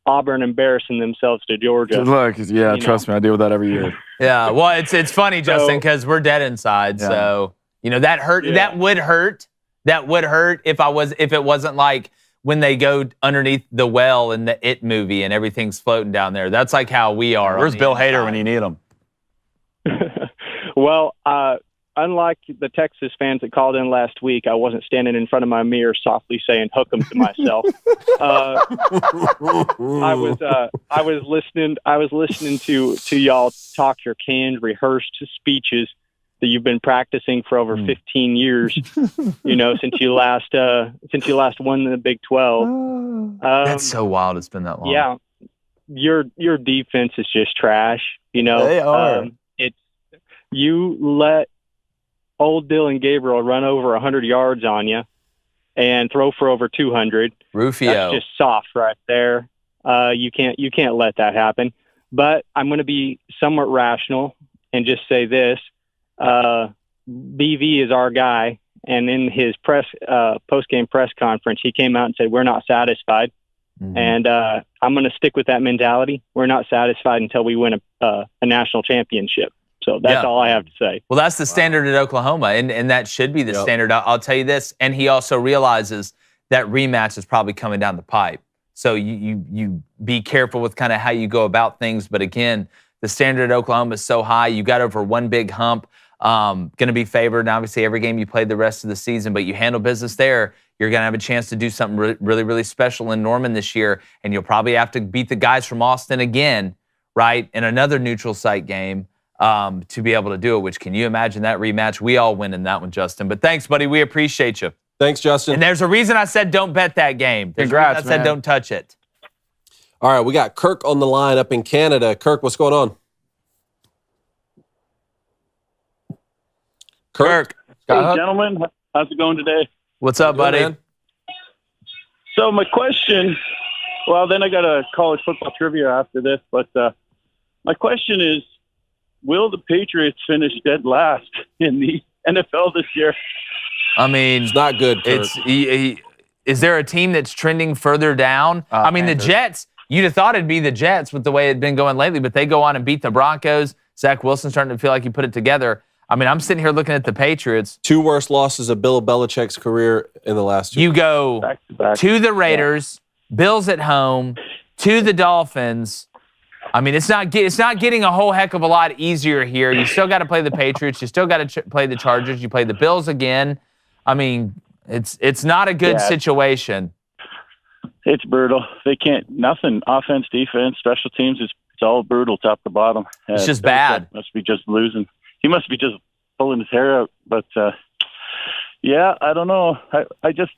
Auburn embarrassing themselves to Georgia. Look, trust me, I deal with that every year. Yeah. Well, it's funny, Justin, because we're dead inside. Yeah. So that hurt. Yeah. That would hurt. That would hurt if it wasn't like when they go underneath the well in the It movie and everything's floating down there. That's like how we are. Where's Bill Hader when you need him? Well, unlike the Texas fans that called in last week, I wasn't standing in front of my mirror softly saying "hook 'em" to myself. I was listening to y'all talk your canned, rehearsed speeches that you've been practicing for over 15 years. Since you last won the Big 12. That's so wild. It's been that long. Yeah, your defense is just trash. They are. You let old Dylan Gabriel run over 100 yards on you, and throw for over 200. Rufio. That's just soft right there. You can't let that happen. But I'm going to be somewhat rational and just say this. BV is our guy. And in his post-game press conference, he came out and said, we're not satisfied. Mm-hmm. And I'm going to stick with that mentality. We're not satisfied until we win a national championship. So that's all I have to say. Well, that's the standard at Oklahoma, and that should be the standard. I'll tell you this, and he also realizes that rematch is probably coming down the pipe. So you be careful with kind of how you go about things. But again, the standard at Oklahoma is so high. You got over one big hump. Going to be favored, and obviously every game you played the rest of the season, but you handle business there, you're going to have a chance to do something really, really special in Norman this year, and you'll probably have to beat the guys from Austin again, right, in another neutral site game to be able to do it, which can you imagine that rematch? We all win in that one, Justin. But thanks, buddy. We appreciate you. Thanks, Justin. And there's a reason I said don't bet that game. There's Congrats, a reason I said don't touch it. All right, we got Kirk on the line up in Canada. Kirk, what's going on? Kirk. Hey, gentlemen. How's it going today? What's up, buddy? Man. So my question, well, then I got a college football trivia after this, but my question is, will the Patriots finish dead last in the NFL this year? I mean, It's not good, Kirk. Is there a team that's trending further down? I mean, the Jets, you'd have thought it'd be the Jets with the way it'd been going lately, but they go on and beat the Broncos. Zach Wilson's starting to feel like he put it together. I mean, I'm sitting here looking at the Patriots. 2 worst losses of Bill Belichick's career in the last 2. You go Back to back. to the Raiders, Bills at home, to the Dolphins. I mean, it's not getting a whole heck of a lot easier here. You still got to play the Patriots. You still got to play the Chargers. You play the Bills again. I mean, it's not a good situation. It's brutal. They can't, nothing, offense, defense, special teams, it's all brutal top to bottom. It's just bad. Must be just losing. He must be just pulling his hair out. But, yeah, I don't know. I just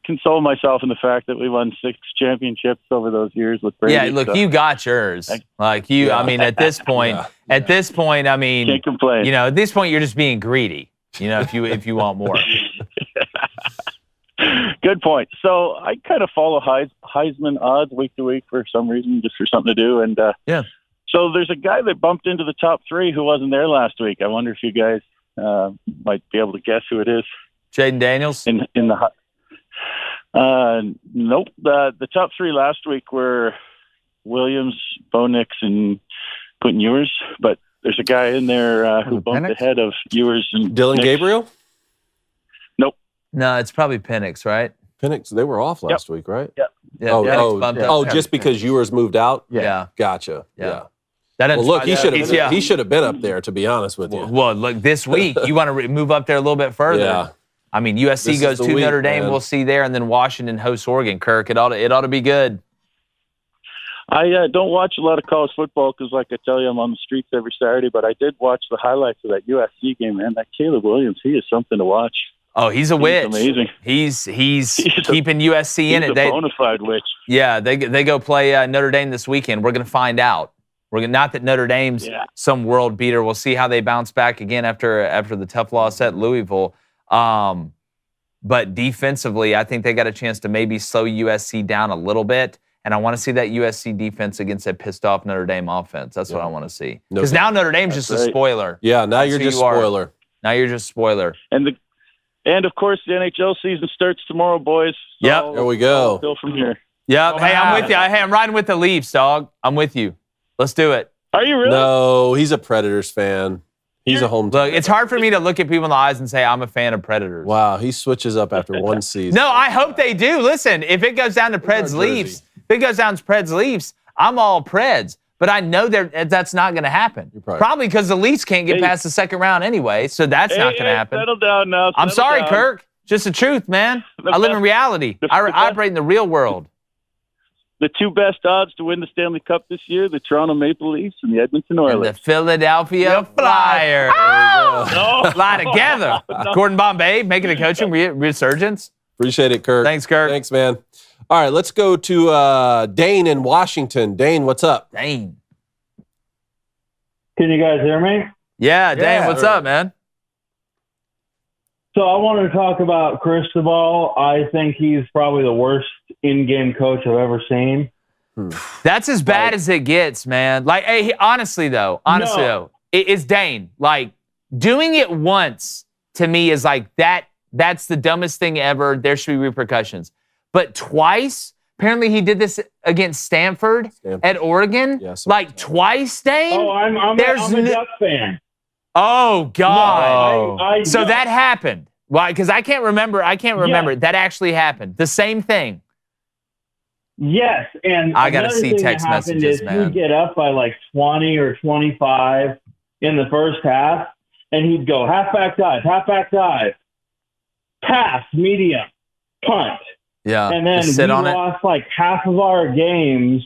console myself in the fact that we won 6 championships over those years with Brady. Yeah, look, you got yours. I mean, at this point, I mean, can't complain. You know, at this point, you're just being greedy. You know, if you want more. Good point. So I kind of follow Heisman odds week to week for some reason, just for something to do. And so there's a guy that bumped into the top 3 who wasn't there last week. I wonder if you guys might be able to guess who it is. Jaden Daniels? In the nope. The top 3 last week were Williams, Bo Nix, and Quentin Ewers. But there's a guy in there who bumped ahead of Ewers and Dylan Nix. Gabriel? Nope. No, it's probably Penix, right? Penix, they were off last week, right? Yep. Yeah, Oh, Penix bumped up. just because Ewers moved out? Yeah. Gotcha. Yeah. Well, look, he should have been up there, to be honest with you. Well, look, this week, you want to move up there a little bit further. Yeah. I mean, USC This goes is the to week, Notre Dame. man. We'll see there, and then Washington hosts Oregon. Kirk, it ought to be good. I don't watch a lot of college football because, like I tell you, I'm on the streets every Saturday. But I did watch the highlights of that USC game, man. That Caleb Williams, he is something to watch. Oh, he's a witch. Amazing. He's keeping USC in it. He's a bona fide witch. Yeah, they go play Notre Dame this weekend. We're going to find out. Not that Notre Dame's some world beater. We'll see how they bounce back again after the tough loss at Louisville. But defensively, I think they got a chance to maybe slow USC down a little bit. And I want to see that USC defense against that pissed off Notre Dame offense. That's what I want to see. Because now Notre Dame's just a spoiler. Yeah, now you're just spoiler. Now you're just spoiler. And of course, the NHL season starts tomorrow, boys. So Yep. There we go. Still from here. Yep. Hey, I'm with you. Hey, I'm riding with the Leafs, dog. I'm with you. Let's do it. Are you really? No, he's a Predators fan. He's a home team. Look, it's hard for me to look at people in the eyes and say I'm a fan of Predators. Wow, he switches up after one season. No, I hope they do. Listen, if it goes down to Preds Leafs, I'm all Preds. But I know that's not going to happen. Probably because the Leafs can't get past the second round anyway, so that's not going to happen. Settle down now. I'm sorry, down. Kirk. Just the truth, man. I live in reality. I operate in the real world. The 2 best odds to win the Stanley Cup this year, the Toronto Maple Leafs and the Edmonton Oilers. And the Philadelphia Flyers. No. Fly together. Gordon Bombay making a coaching resurgence. Appreciate it, Kirk. Thanks, Kirk. Thanks, man. All right, let's go to Dane in Washington. Dane, what's up? Dane. Can you guys hear me? Yeah, Dane, what's up, man? So I want to talk about Cristobal. I think he's probably the worst in-game coach I've ever seen. That's as bad as it gets, man. Like, hey, honestly though, it's Dane. Like, doing it once to me is like that's the dumbest thing ever. There should be repercussions. But twice, apparently he did this against Stanford. At Oregon. Yeah, like twice, Dane. Oh, I'm a Duck fan. Oh God! No, so that happened. Why? Because I can't remember. Yeah. That actually happened. The same thing. Yes, and I gotta see text messages, man. He'd get up by like 20 or 25 in the first half, and he'd go halfback dive, pass, medium, punt. Yeah, and then we lost like half of our games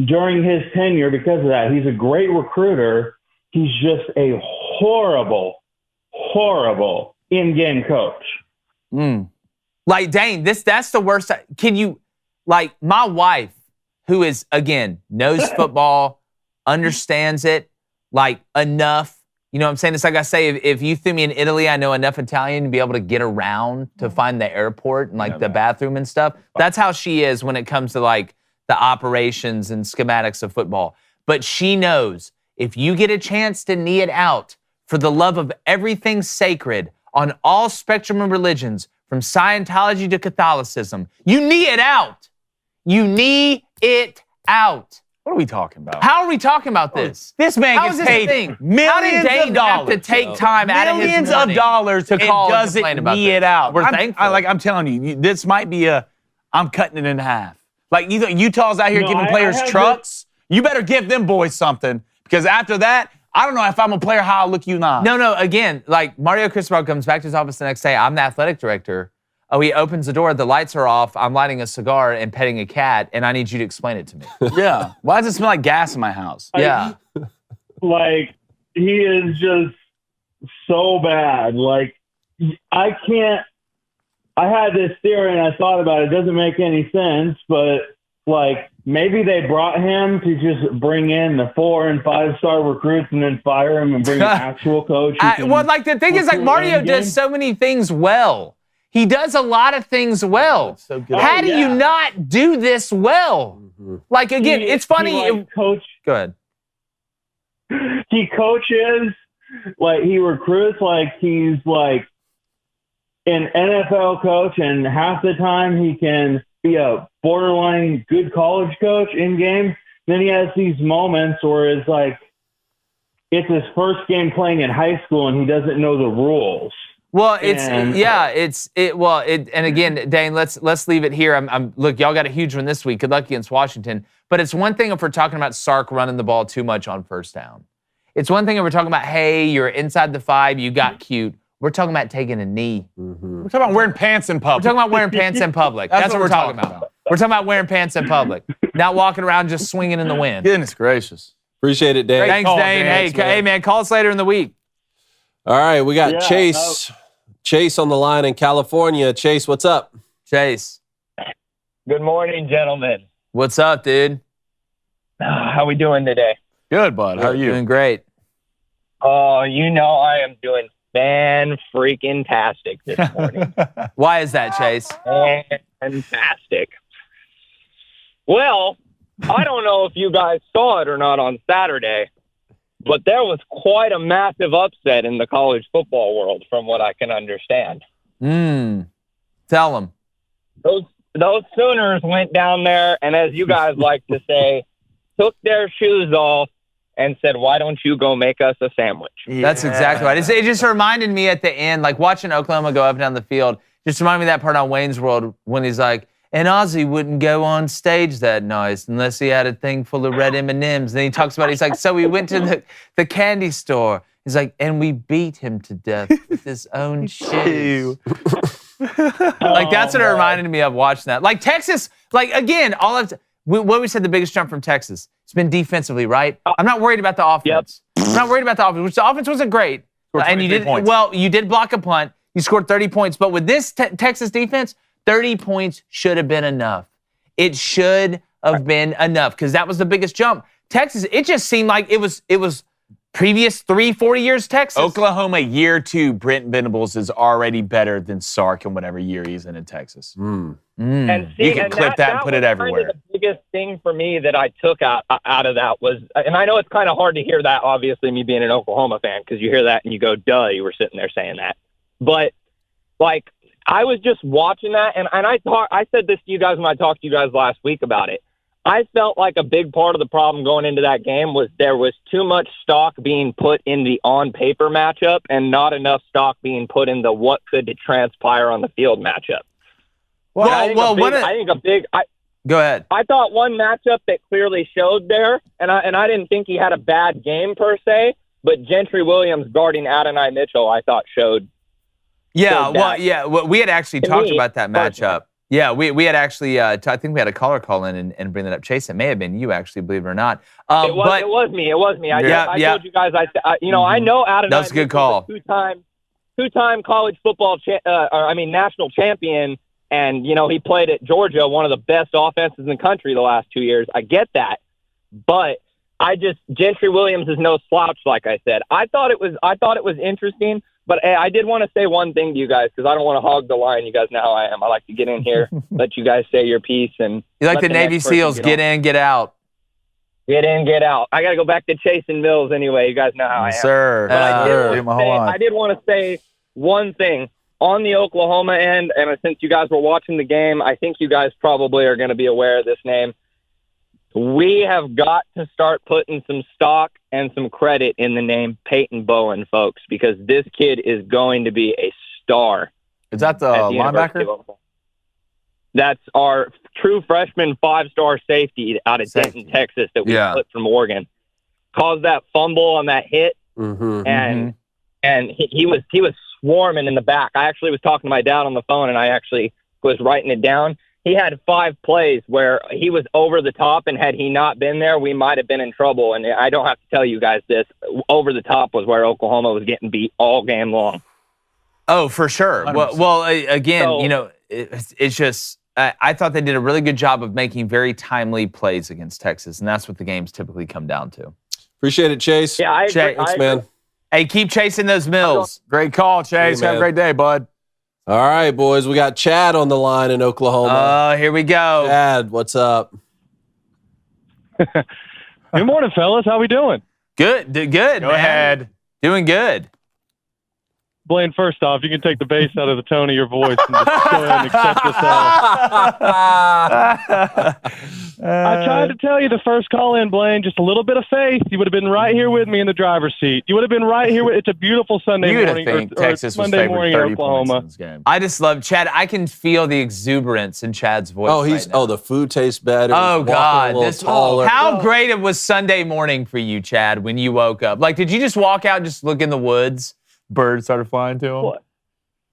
during his tenure because of that. He's a great recruiter. He's just a horrible in-game coach. Like, Dane, that's the worst. Can you, like, my wife, who is, again, knows football, understands it, like, enough. You know what I'm saying? It's like I say, if you threw me in Italy, I know enough Italian to be able to get around to find the airport and, like, the bathroom and stuff. That's how she is when it comes to, like, the operations and schematics of football. But she knows if you get a chance to knee it out for the love of everything sacred on all spectrum of religions, from Scientology to Catholicism, you knee it out. You knee it out. What are we talking about? How are we talking about this? This man gets paid millions of dollars to take time out of his millions of dollars to call and doesn't complain about knee it out. We're thankful. I'm telling you, this might be I'm cutting it in half. Like, Utah's out here giving players trucks. You better give them boys something, because after that, I don't know if I'm a player how I'll look you now. No, again, like Mario Cristobal comes back to his office the next day. I'm the athletic director. Oh, he opens the door, the lights are off, I'm lighting a cigar and petting a cat, and I need you to explain it to me. Yeah. Why does it smell like gas in my house? Yeah. Like, he is just so bad. Like, I had this theory and I thought about it. It doesn't make any sense, but, like, maybe they brought him to just bring in the 4- and 5-star recruits and then fire him and bring an actual coach. Well, like, the thing is, like, Mario does so many things well. He does a lot of things well. So good. How do you not do this well? Mm-hmm. Like, again, it's funny. Go ahead. He coaches, like, he recruits like he's, like, an NFL coach, and half the time he can be a borderline good college coach in game. Then he has these moments where it's like it's his first game playing in high school and he doesn't know the rules. Well, and again, Dane, let's leave it here. Look, y'all got a huge one this week. Good luck against Washington. But it's one thing if we're talking about Sark running the ball too much on first down. It's one thing if we're talking about, hey, you're inside the 5, you got cute. We're talking about taking a knee. Mm-hmm. We're talking about wearing pants in public. We're talking about wearing pants in public. That's what we're talking about. We're talking about wearing pants in public, not walking around just swinging in the wind. Goodness gracious. Appreciate it, Dane. Thanks, Dane. Hey, man, call us later in the week. All right, we got Chase. Chase on the line in California. Chase, what's up? Chase. Good morning, gentlemen. What's up, dude? How we doing today? Good, bud. How are you? Doing great. Oh, I am doing fan-freaking-tastic this morning. Why is that, Chase? Fantastic. Well, I don't know if you guys saw it or not on Saturday, but there was quite a massive upset in the college football world, from what I can understand. Tell them. Those Sooners went down there, and as you guys like to say, took their shoes off and said, "Why don't you go make us a sandwich?" Yeah. That's exactly right. It just reminded me at the end, like watching Oklahoma go up and down the field, just reminded me of that part on Wayne's World when he's like, and Ozzie wouldn't go on stage that night unless he had a thing full of red M&Ms. Then he talks about, he's like, so we went to the candy store. He's like, and we beat him to death with his own shoes. Like, that's what it reminded me of watching that. Like, Texas, like, again, what we said the biggest jump from Texas, it's been defensively, right? I'm not worried about the offense. Yep. I'm not worried about the offense, which the offense wasn't great. And you did block a punt. You scored 30 points. But with this Texas defense, 30 points should have been enough. It should have been enough because that was the biggest jump. Texas, it just seemed like it was previous 3-4 years Texas. Oklahoma year 2, Brent Venables is already better than Sark in whatever year he's in Texas. And see, You can clip that and put it everywhere. Kind of the biggest thing for me that I took out of that was, and I know it's kind of hard to hear that, obviously, me being an Oklahoma fan, because you hear that and you go, duh, you were sitting there saying that. But, like, I was just watching that, and I said this to you guys when I talked to you guys last week about it. I felt like a big part of the problem going into that game was there was too much stock being put in the on-paper matchup and not enough stock being put in the what could transpire on the field matchup. Go ahead. I thought one matchup that clearly showed there, and I didn't think he had a bad game per se, but Gentry Williams guarding Adonai Mitchell, I thought showed. We had actually talked about that matchup. Yeah, we had actually, I think we had a caller call in and bring that up. Chase, it may have been you, actually, believe it or not. It was me. I told you guys, I know Adonai That's a good call. Two-time college football, national champion, and, he played at Georgia, one of the best offenses in the country the last 2 years. I get that, but Gentry Williams is no slouch, like I said. I thought it was interesting. But hey, I did want to say one thing to you guys, because I don't want to hog the line. You guys know how I am. I like to get in here, let you guys say your piece. And you like the Navy SEALs, get in, get out. Get in, get out. I got to go back to Chase and Mills anyway. You guys know how I am. Sir. But I did want to say one thing. On the Oklahoma end, and since you guys were watching the game, I think you guys probably are going to be aware of this name. We have got to start putting some stock and some credit in the name Peyton Bowen, folks, because this kid is going to be a star. Is that the linebacker? That's our true freshman 5-star safety out of Denton, Texas, that we flipped from Oregon. Caused that fumble on that hit, and he was swarming in the back. I actually was talking to my dad on the phone, and I actually was writing it down. He had 5 plays where he was over the top, and had he not been there, we might have been in trouble. And I don't have to tell you guys this. Over the top was where Oklahoma was getting beat all game long. Oh, for sure. It's just I thought they did a really good job of making very timely plays against Texas, and that's what the games typically come down to. Appreciate it, Chase. Yeah, I agree. Thanks, man. Hey, keep chasing those mills. Great call, Chase. Have a great day, bud. All right, boys. We got Chad on the line in Oklahoma. Oh, here we go. Chad, what's up? Good morning, fellas. How we doing? Good. Good. Go ahead. Doing good. Blaine, first off, you can take the bass out of the tone of your voice and just go ahead and accept this I tried to tell you the first call in, Blaine, just a little bit of faith. You would have been right here with me in the driver's seat. You would have been right here. It's a beautiful Sunday morning or Monday morning in Oklahoma. I just love Chad. I can feel the exuberance in Chad's voice. The food tastes better. Oh, God. Taller. How great it was Sunday morning for you, Chad, when you woke up. Like, did you just walk out and just look in the woods? Birds started flying to him.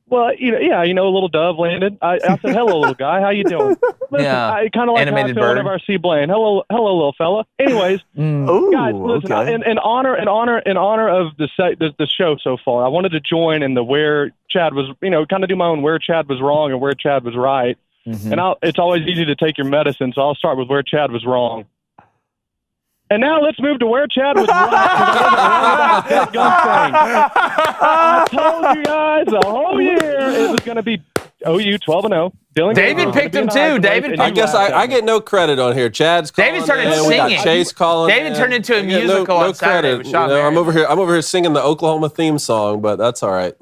Well, a little dove landed. I said, "Hello, little guy. How you doing?" Listen, I kind of like animated how I feel whenever I see Blaine. Hello, little fella. Anyways, guys, listen. Okay. In honor of the show so far, I wanted to join in the where Chad was. Kind of do my own where Chad was wrong and where Chad was right. And it's always easy to take your medicine, so I'll start with where Chad was wrong. And now let's move to where Chad was right. I told you guys the whole year it was going to be OU 12-0. David picked him too. I guess I get no credit on here. Chad's calling. David started singing. We got Chase calling. David turned into a musical on Saturday with Sean I'm over here singing the Oklahoma theme song, but that's all right.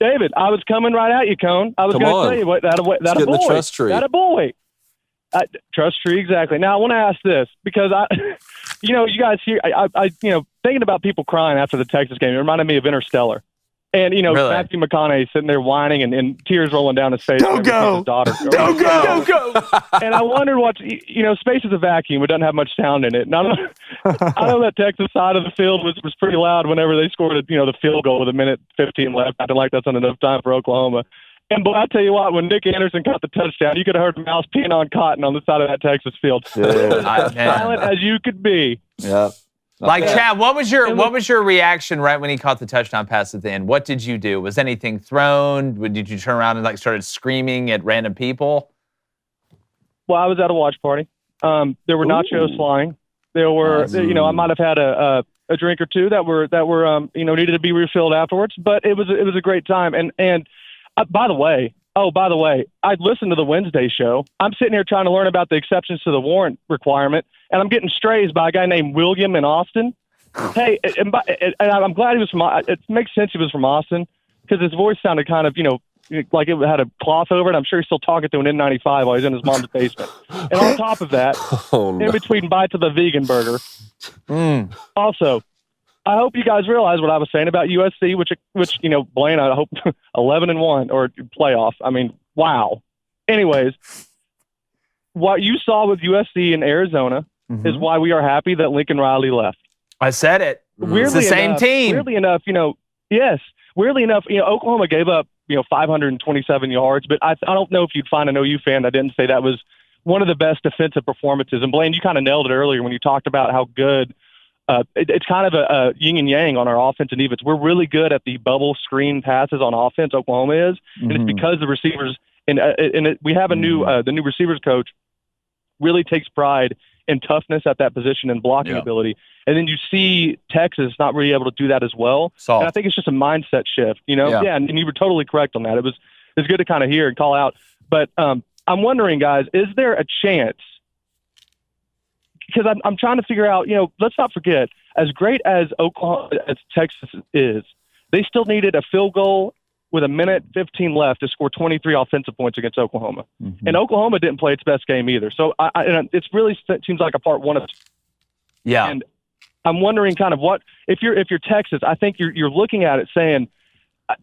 David, I was coming right at you, Cone. I was going to tell you what that a boy. The trust tree. That a boy. Trust tree, exactly. Now I want to ask this because you guys here. I thinking about people crying after the Texas game. It reminded me of Interstellar, and really? Matthew McConaughey sitting there whining and tears rolling down his face. Don't go, his daughter. Don't go. And I wondered what space is a vacuum. It doesn't have much sound in it. And I know that Texas side of the field was pretty loud whenever they scored the field goal with 1:15 left. I didn't like that's not enough time for Oklahoma. And boy, I tell you what, when Nick Anderson caught the touchdown, you could have heard Mouse peeing on cotton on the side of that Texas field. Silent as you could be. Yeah. Chad, what was your reaction right when he caught the touchdown pass at the end? What did you do? Was anything thrown? Did you turn around and started screaming at random people? Well, I was at a watch party. There were nachos flying. There were, I might have had a a drink or two that were needed to be refilled afterwards. But it was a great time. And by the way, I'd listened to the Wednesday show. I'm sitting here trying to learn about the exceptions to the warrant requirement, and I'm getting strays by a guy named William in Austin. Hey, and I'm glad he was from. It makes sense he was from Austin because his voice sounded kind of, like it had a cloth over it. I'm sure he's still talking to an N95 while he's in his mom's basement. And on top of that, in between bites of the vegan burger. Also, I hope you guys realize what I was saying about USC, which Blaine, I hope 11-1 or playoff. I mean, wow. Anyways, what you saw with USC in Arizona is why we are happy that Lincoln Riley left. I said it. It's the same team. Weirdly enough, Oklahoma gave up 527 yards, but I don't know if you'd find an OU fan that didn't say that was one of the best defensive performances. And Blaine, you kind of nailed it earlier when you talked about how good it's kind of a yin and yang on our offense and defense. We're really good at the bubble screen passes on offense. Oklahoma is, and it's because the receivers and we have the new receivers coach really takes pride in toughness at that position and blocking ability. And then you see Texas not really able to do that as well. And I think it's just a mindset shift, Yeah, and you were totally correct on that. It was good to kind of hear and call out. But I'm wondering, guys, is there a chance? Because I'm trying to figure out, let's not forget, as great as Texas is, they still needed a field goal with 1:15 left to score 23 offensive points against Oklahoma. And Oklahoma didn't play its best game either. So it seems like a part one of it. Yeah. And I'm wondering kind of what if you're Texas, I think you're looking at it saying,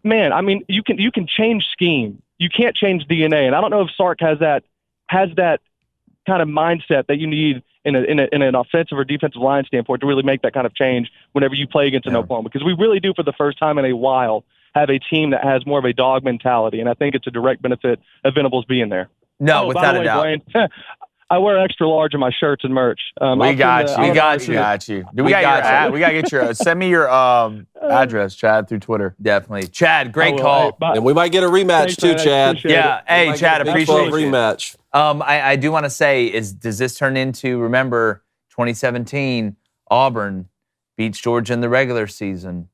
man, I mean, you can change scheme. You can't change DNA. And I don't know if Sark has that kind of mindset that you need in an offensive or defensive line standpoint to really make that kind of change whenever you play against an Oklahoma. Because we really do, for the first time in a while, have a team that has more of a dog mentality. And I think it's a direct benefit of Venables being there. No, without a doubt. Blaine, I wear extra large in my shirts and merch. We got you. We got to get your send me your address, Chad, through Twitter. Definitely. Chad, great call. And we might get a rematch too, Chad. Yeah. Hey, Chad, appreciate it. Rematch. I do want to say, does this turn into, remember, 2017, Auburn beats Georgia in the regular season,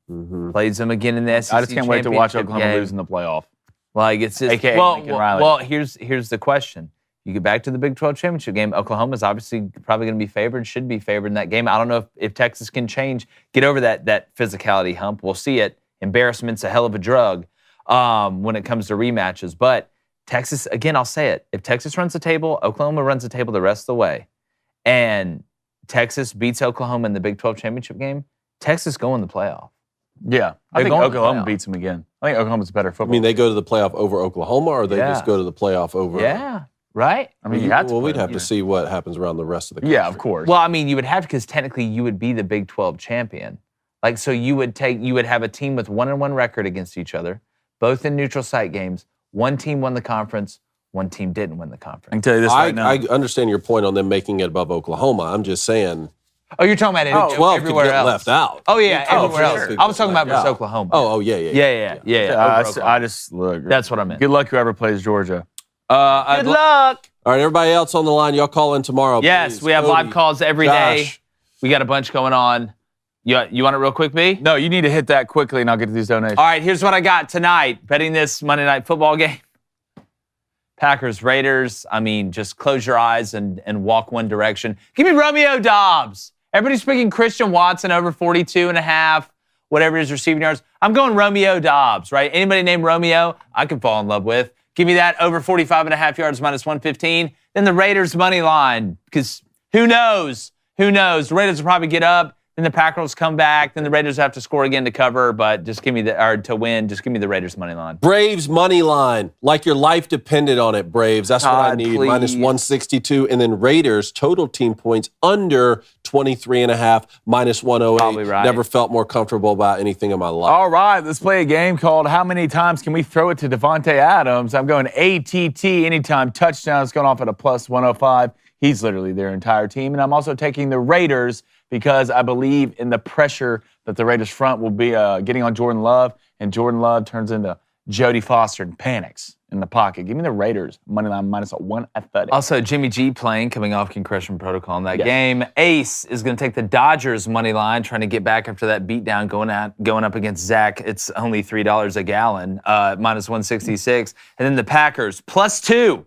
plays them again in the SEC I just can't wait to watch Oklahoma game. lose in the playoff. Like, it's just, AKA Lincoln Riley. Well, here's the question. You get back to the Big 12 championship game. Oklahoma's obviously probably going to be favored, should be favored in that game. I don't know if Texas can get over that physicality hump. We'll see it. Embarrassment's a hell of a drug when it comes to rematches. But Texas, again, I'll say it. If Texas runs the table, Oklahoma runs the table the rest of the way, and Texas beats Oklahoma in the Big 12 championship game, Texas go in the playoff. Yeah, I think Oklahoma beats them again. I think Oklahoma's better football. I mean, they go to the playoff over Oklahoma, or they just go to the playoff over? Yeah. Right? I mean, we'd have to see what happens around the rest of the country. Yeah, of course. Well, I mean, you would have, because technically you would be the Big 12 champion. Like, so you would have a team with 1-1 record against each other, both in neutral site games. One team won the conference, one team didn't win the conference. I can tell you this right now. I understand your point on them making it above Oklahoma. I'm just saying. Oh, you're talking about everywhere else. Left out. Oh, yeah, everywhere else. Sure. I was talking about versus Oklahoma. Yeah. I just look. That's what I meant. Good luck whoever plays Georgia. Good luck. All right, everybody else on the line, y'all call in tomorrow. Yes, please. we have live calls every day. Josh. We got a bunch going on. You want it real quick, B? No, you need to hit that quickly, and I'll get to these donations. All right, here's what I got tonight. Betting this Monday Night Football game. Packers, Raiders. I mean, just close your eyes and walk one direction. Give me Romeo Doubs. Everybody's picking Christian Watson over 42.5, whatever his receiving yards. I'm going Romeo Doubs, right? Anybody named Romeo, I could fall in love with. Give me that over 45.5 yards minus 115. Then the Raiders money line, because who knows? The Raiders will probably get up. Then the Packers come back. Then the Raiders have to score again to cover, but just give me to win. Just give me the Raiders money line. Braves money line, like your life depended on it. Braves, that's what I need. Please. Minus 162, and then Raiders total team points under 23.5, minus 108. Probably right. Never felt more comfortable about anything in my life. All right, let's play a game called How Many Times Can We Throw It to Devontae Adams? I'm going ATT, anytime touchdown. It's going off at a plus 105. He's literally their entire team. And I'm also taking the Raiders because I believe in the pressure that the Raiders front will be getting on Jordan Love, and Jordan Love turns into Jodie Foster and panics in the pocket. Give me the Raiders, money line -130. Also, Jimmy G playing, coming off concussion protocol in that game. Ace is going to take the Dodgers money line, trying to get back after that beatdown going up against Zach. It's only $3 a gallon, -166. And then the Packers, +2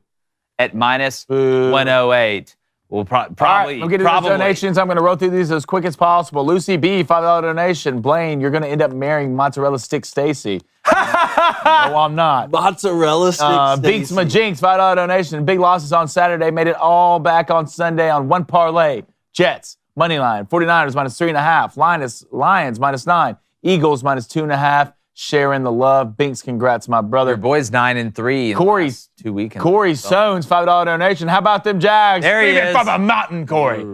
at -108. We'll probably. All right, we'll get to those donations. I'm going to roll through these as quick as possible. Lucy B, $5 donation. Blaine, you're going to end up marrying mozzarella stick Stacy. No, I'm not. Mozzarella stick Beats Majinks, $5 donation. Big losses on Saturday. Made it all back on Sunday on one parlay. Jets, money line. 49ers, -3.5. Lions, -9. Eagles, -2.5. Sharing the love. Binks, congrats, my brother. Your boy's 9-3 in Corey, the last 2 weekends. Corey Sones, $5 donation. How about them Jags? There he Screaming is. from a mountain, Corey.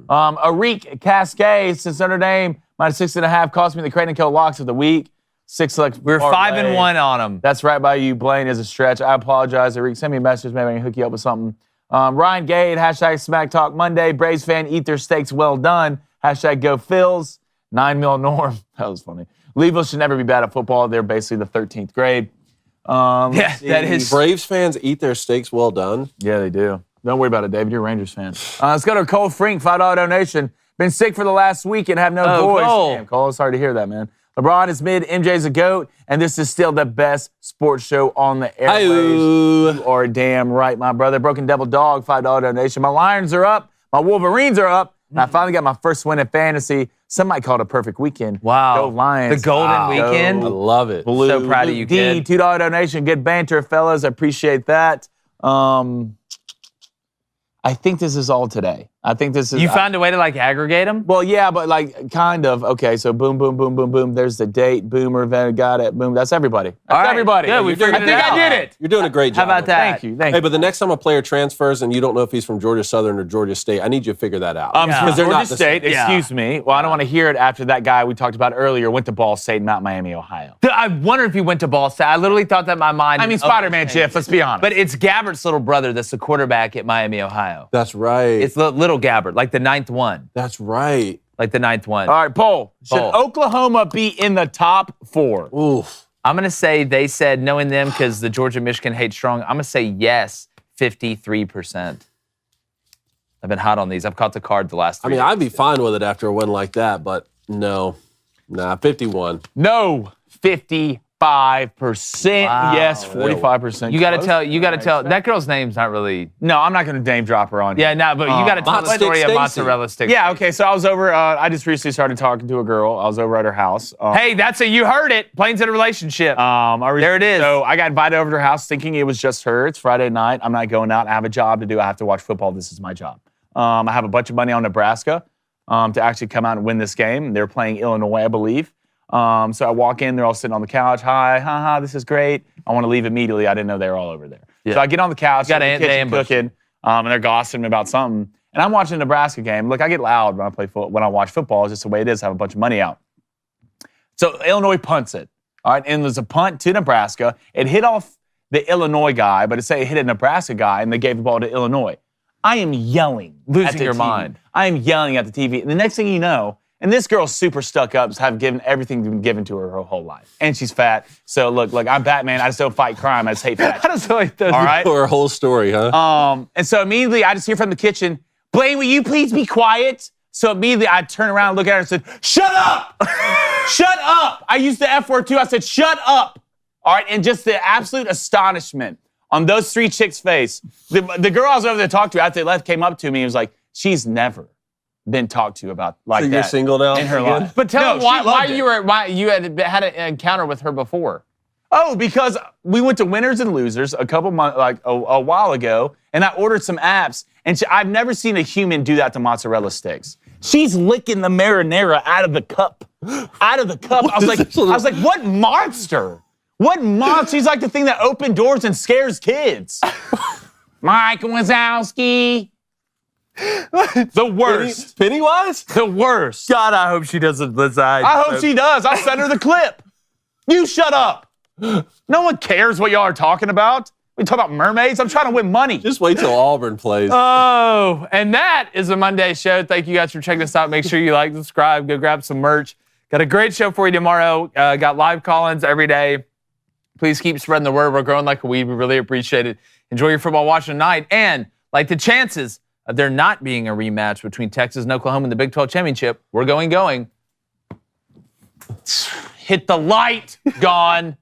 Arik Cascade, since Notre Dame, -6.5. Cost me the Crain and Kill locks of the week. 6 select. We're 5-1 on them. That's right by you. Blaine is a stretch. I apologize, Arik. Send me a message. Maybe I can hook you up with something. Ryan Gade, #Smack Talk Monday. Braves fan, eat their steaks well done. #Go Phils. 9 mil Norm. That was funny. Louisville should never be bad at football. They're basically the 13th grade. Yeah, that is. Braves fans eat their steaks well done. Yeah, they do. Don't worry about it, David. You're a Rangers fan. Let's go to Cole Frink, $5 donation. Been sick for the last week and have no voice. Cole. Damn, Cole, sorry to hear that, man. LeBron is mid, MJ's a GOAT, and this is still the best sports show on the airwaves. Hi-oo. You are damn right, my brother. Broken Devil Dog, $5 donation. My Lions are up. My Wolverines are up. And I finally got my first win in fantasy. Some might call it a perfect weekend. Wow. Go Lions. The golden weekend. I love it. Blue. So proud of you, D, kid. $2 donation. Good banter, fellas. I appreciate that. I think this is all today. I think this is. You found a way to aggregate them? Well, yeah, but kind of. Okay, so boom, boom, boom, boom, boom. There's the date. Boomer, got it. Boom. That's everybody. That's All right. everybody. Good, we figured I think it out. I did it. You're doing a great How job. about that? Thank you. Thank Hey, you. but the next time a player transfers and you don't know if he's from Georgia Southern or Georgia State, I need you to figure that out. Because they're Georgia not State. the same. Excuse me. Well, I don't want to hear it after that guy we talked about earlier went to Ball State, not Miami, Ohio. I wonder if he went to Ball State. I literally thought that in my mind. I mean, Spider-Man, Chiff. Let's be honest. But it's Gabbert's little brother that's the quarterback at Miami, Ohio. That's right. It's little Gabbert, like the 9th one. That's right. Like the 9th one. all right, Paul. Should Paul. Oklahoma be in the top 4? Oof. I'm going to say they said, knowing them because the Georgia-Michigan hate strong, I'm going to say yes, 53%. I've been hot on these. I've caught the card the last 3 I mean, days. I'd be fine with it after a win like that, but no. Nah, 51. No, 55%. Wow. Yes, 45%. You got to tell. That girl's name's not really. No, I'm not going to name drop her on you. Yeah, no, but you got to tell the Stick story of Stacy. mozzarella sticks. Yeah, okay, so I was over, I just recently started talking to a girl. I was over at her house. Hey, that's it. You heard it. Plains in a relationship. There it is. So I got invited over to her house thinking it was just her. It's Friday night. I'm not going out. I have a job to do. I have to watch football. This is my job. I have a bunch of money on Nebraska to actually come out and win this game. They're playing Illinois, I believe. So I walk in. They're all sitting on the couch. Hi, haha, this is great. I want to leave immediately. I didn't know they were all over there. Yeah. So I get on the couch. Got in the kitchen cooking, and they're gossiping about something. And I'm watching a Nebraska game. Look, I get loud when I play when I watch football. It's just the way it is. I have a bunch of money out. So Illinois punts it. All right, and there's a punt to Nebraska. It hit off the Illinois guy, but it hit a Nebraska guy, and they gave the ball to Illinois. I am yelling, Losing at your the TV. mind. I am yelling at the TV. And the next thing you know, and this girl's super stuck up, have given everything been given to her whole life. And she's fat. So look, I'm Batman. I just don't fight crime. I just hate fat. I just like those. All right? Her whole story, huh? And so immediately I just hear from the kitchen, Blaine, will you please be quiet? So immediately I turn around, look at her and said, shut up! Shut up! I used the F word too. I said, shut up! All right, and just the absolute astonishment on those 3 chicks' face. The girl I was over there to talk to after they left came up to me and was like, she's never been talked to about like So that. you're single now? In her again? life. But tell No, me why she loved it. why you had an encounter with her before. Oh, because we went to Winners and Losers a couple months, a while ago, and I ordered some apps, and I've never seen a human do that to mozzarella sticks. She's licking the marinara out of the cup. Out of the cup. I was like, what monster? What monster? She's like the thing that opened doors and scares kids. Mike Wazowski. The worst. Pennywise? The worst. God, I hope she doesn't listen. I hope she does. I'll send her the clip. You shut up. No one cares what y'all are talking about. We talk about mermaids. I'm trying to win money. Just wait till Auburn plays. Oh, and that is a Monday show. Thank you guys for checking us out. Make sure you like, subscribe, go grab some merch. Got a great show for you tomorrow. Got live call-ins every day. Please keep spreading the word. We're growing like a weed. We really appreciate it. Enjoy your football watching tonight. And like the chances of there not being a rematch between Texas and Oklahoma in the Big 12 championship, we're going. Hit the light, gone.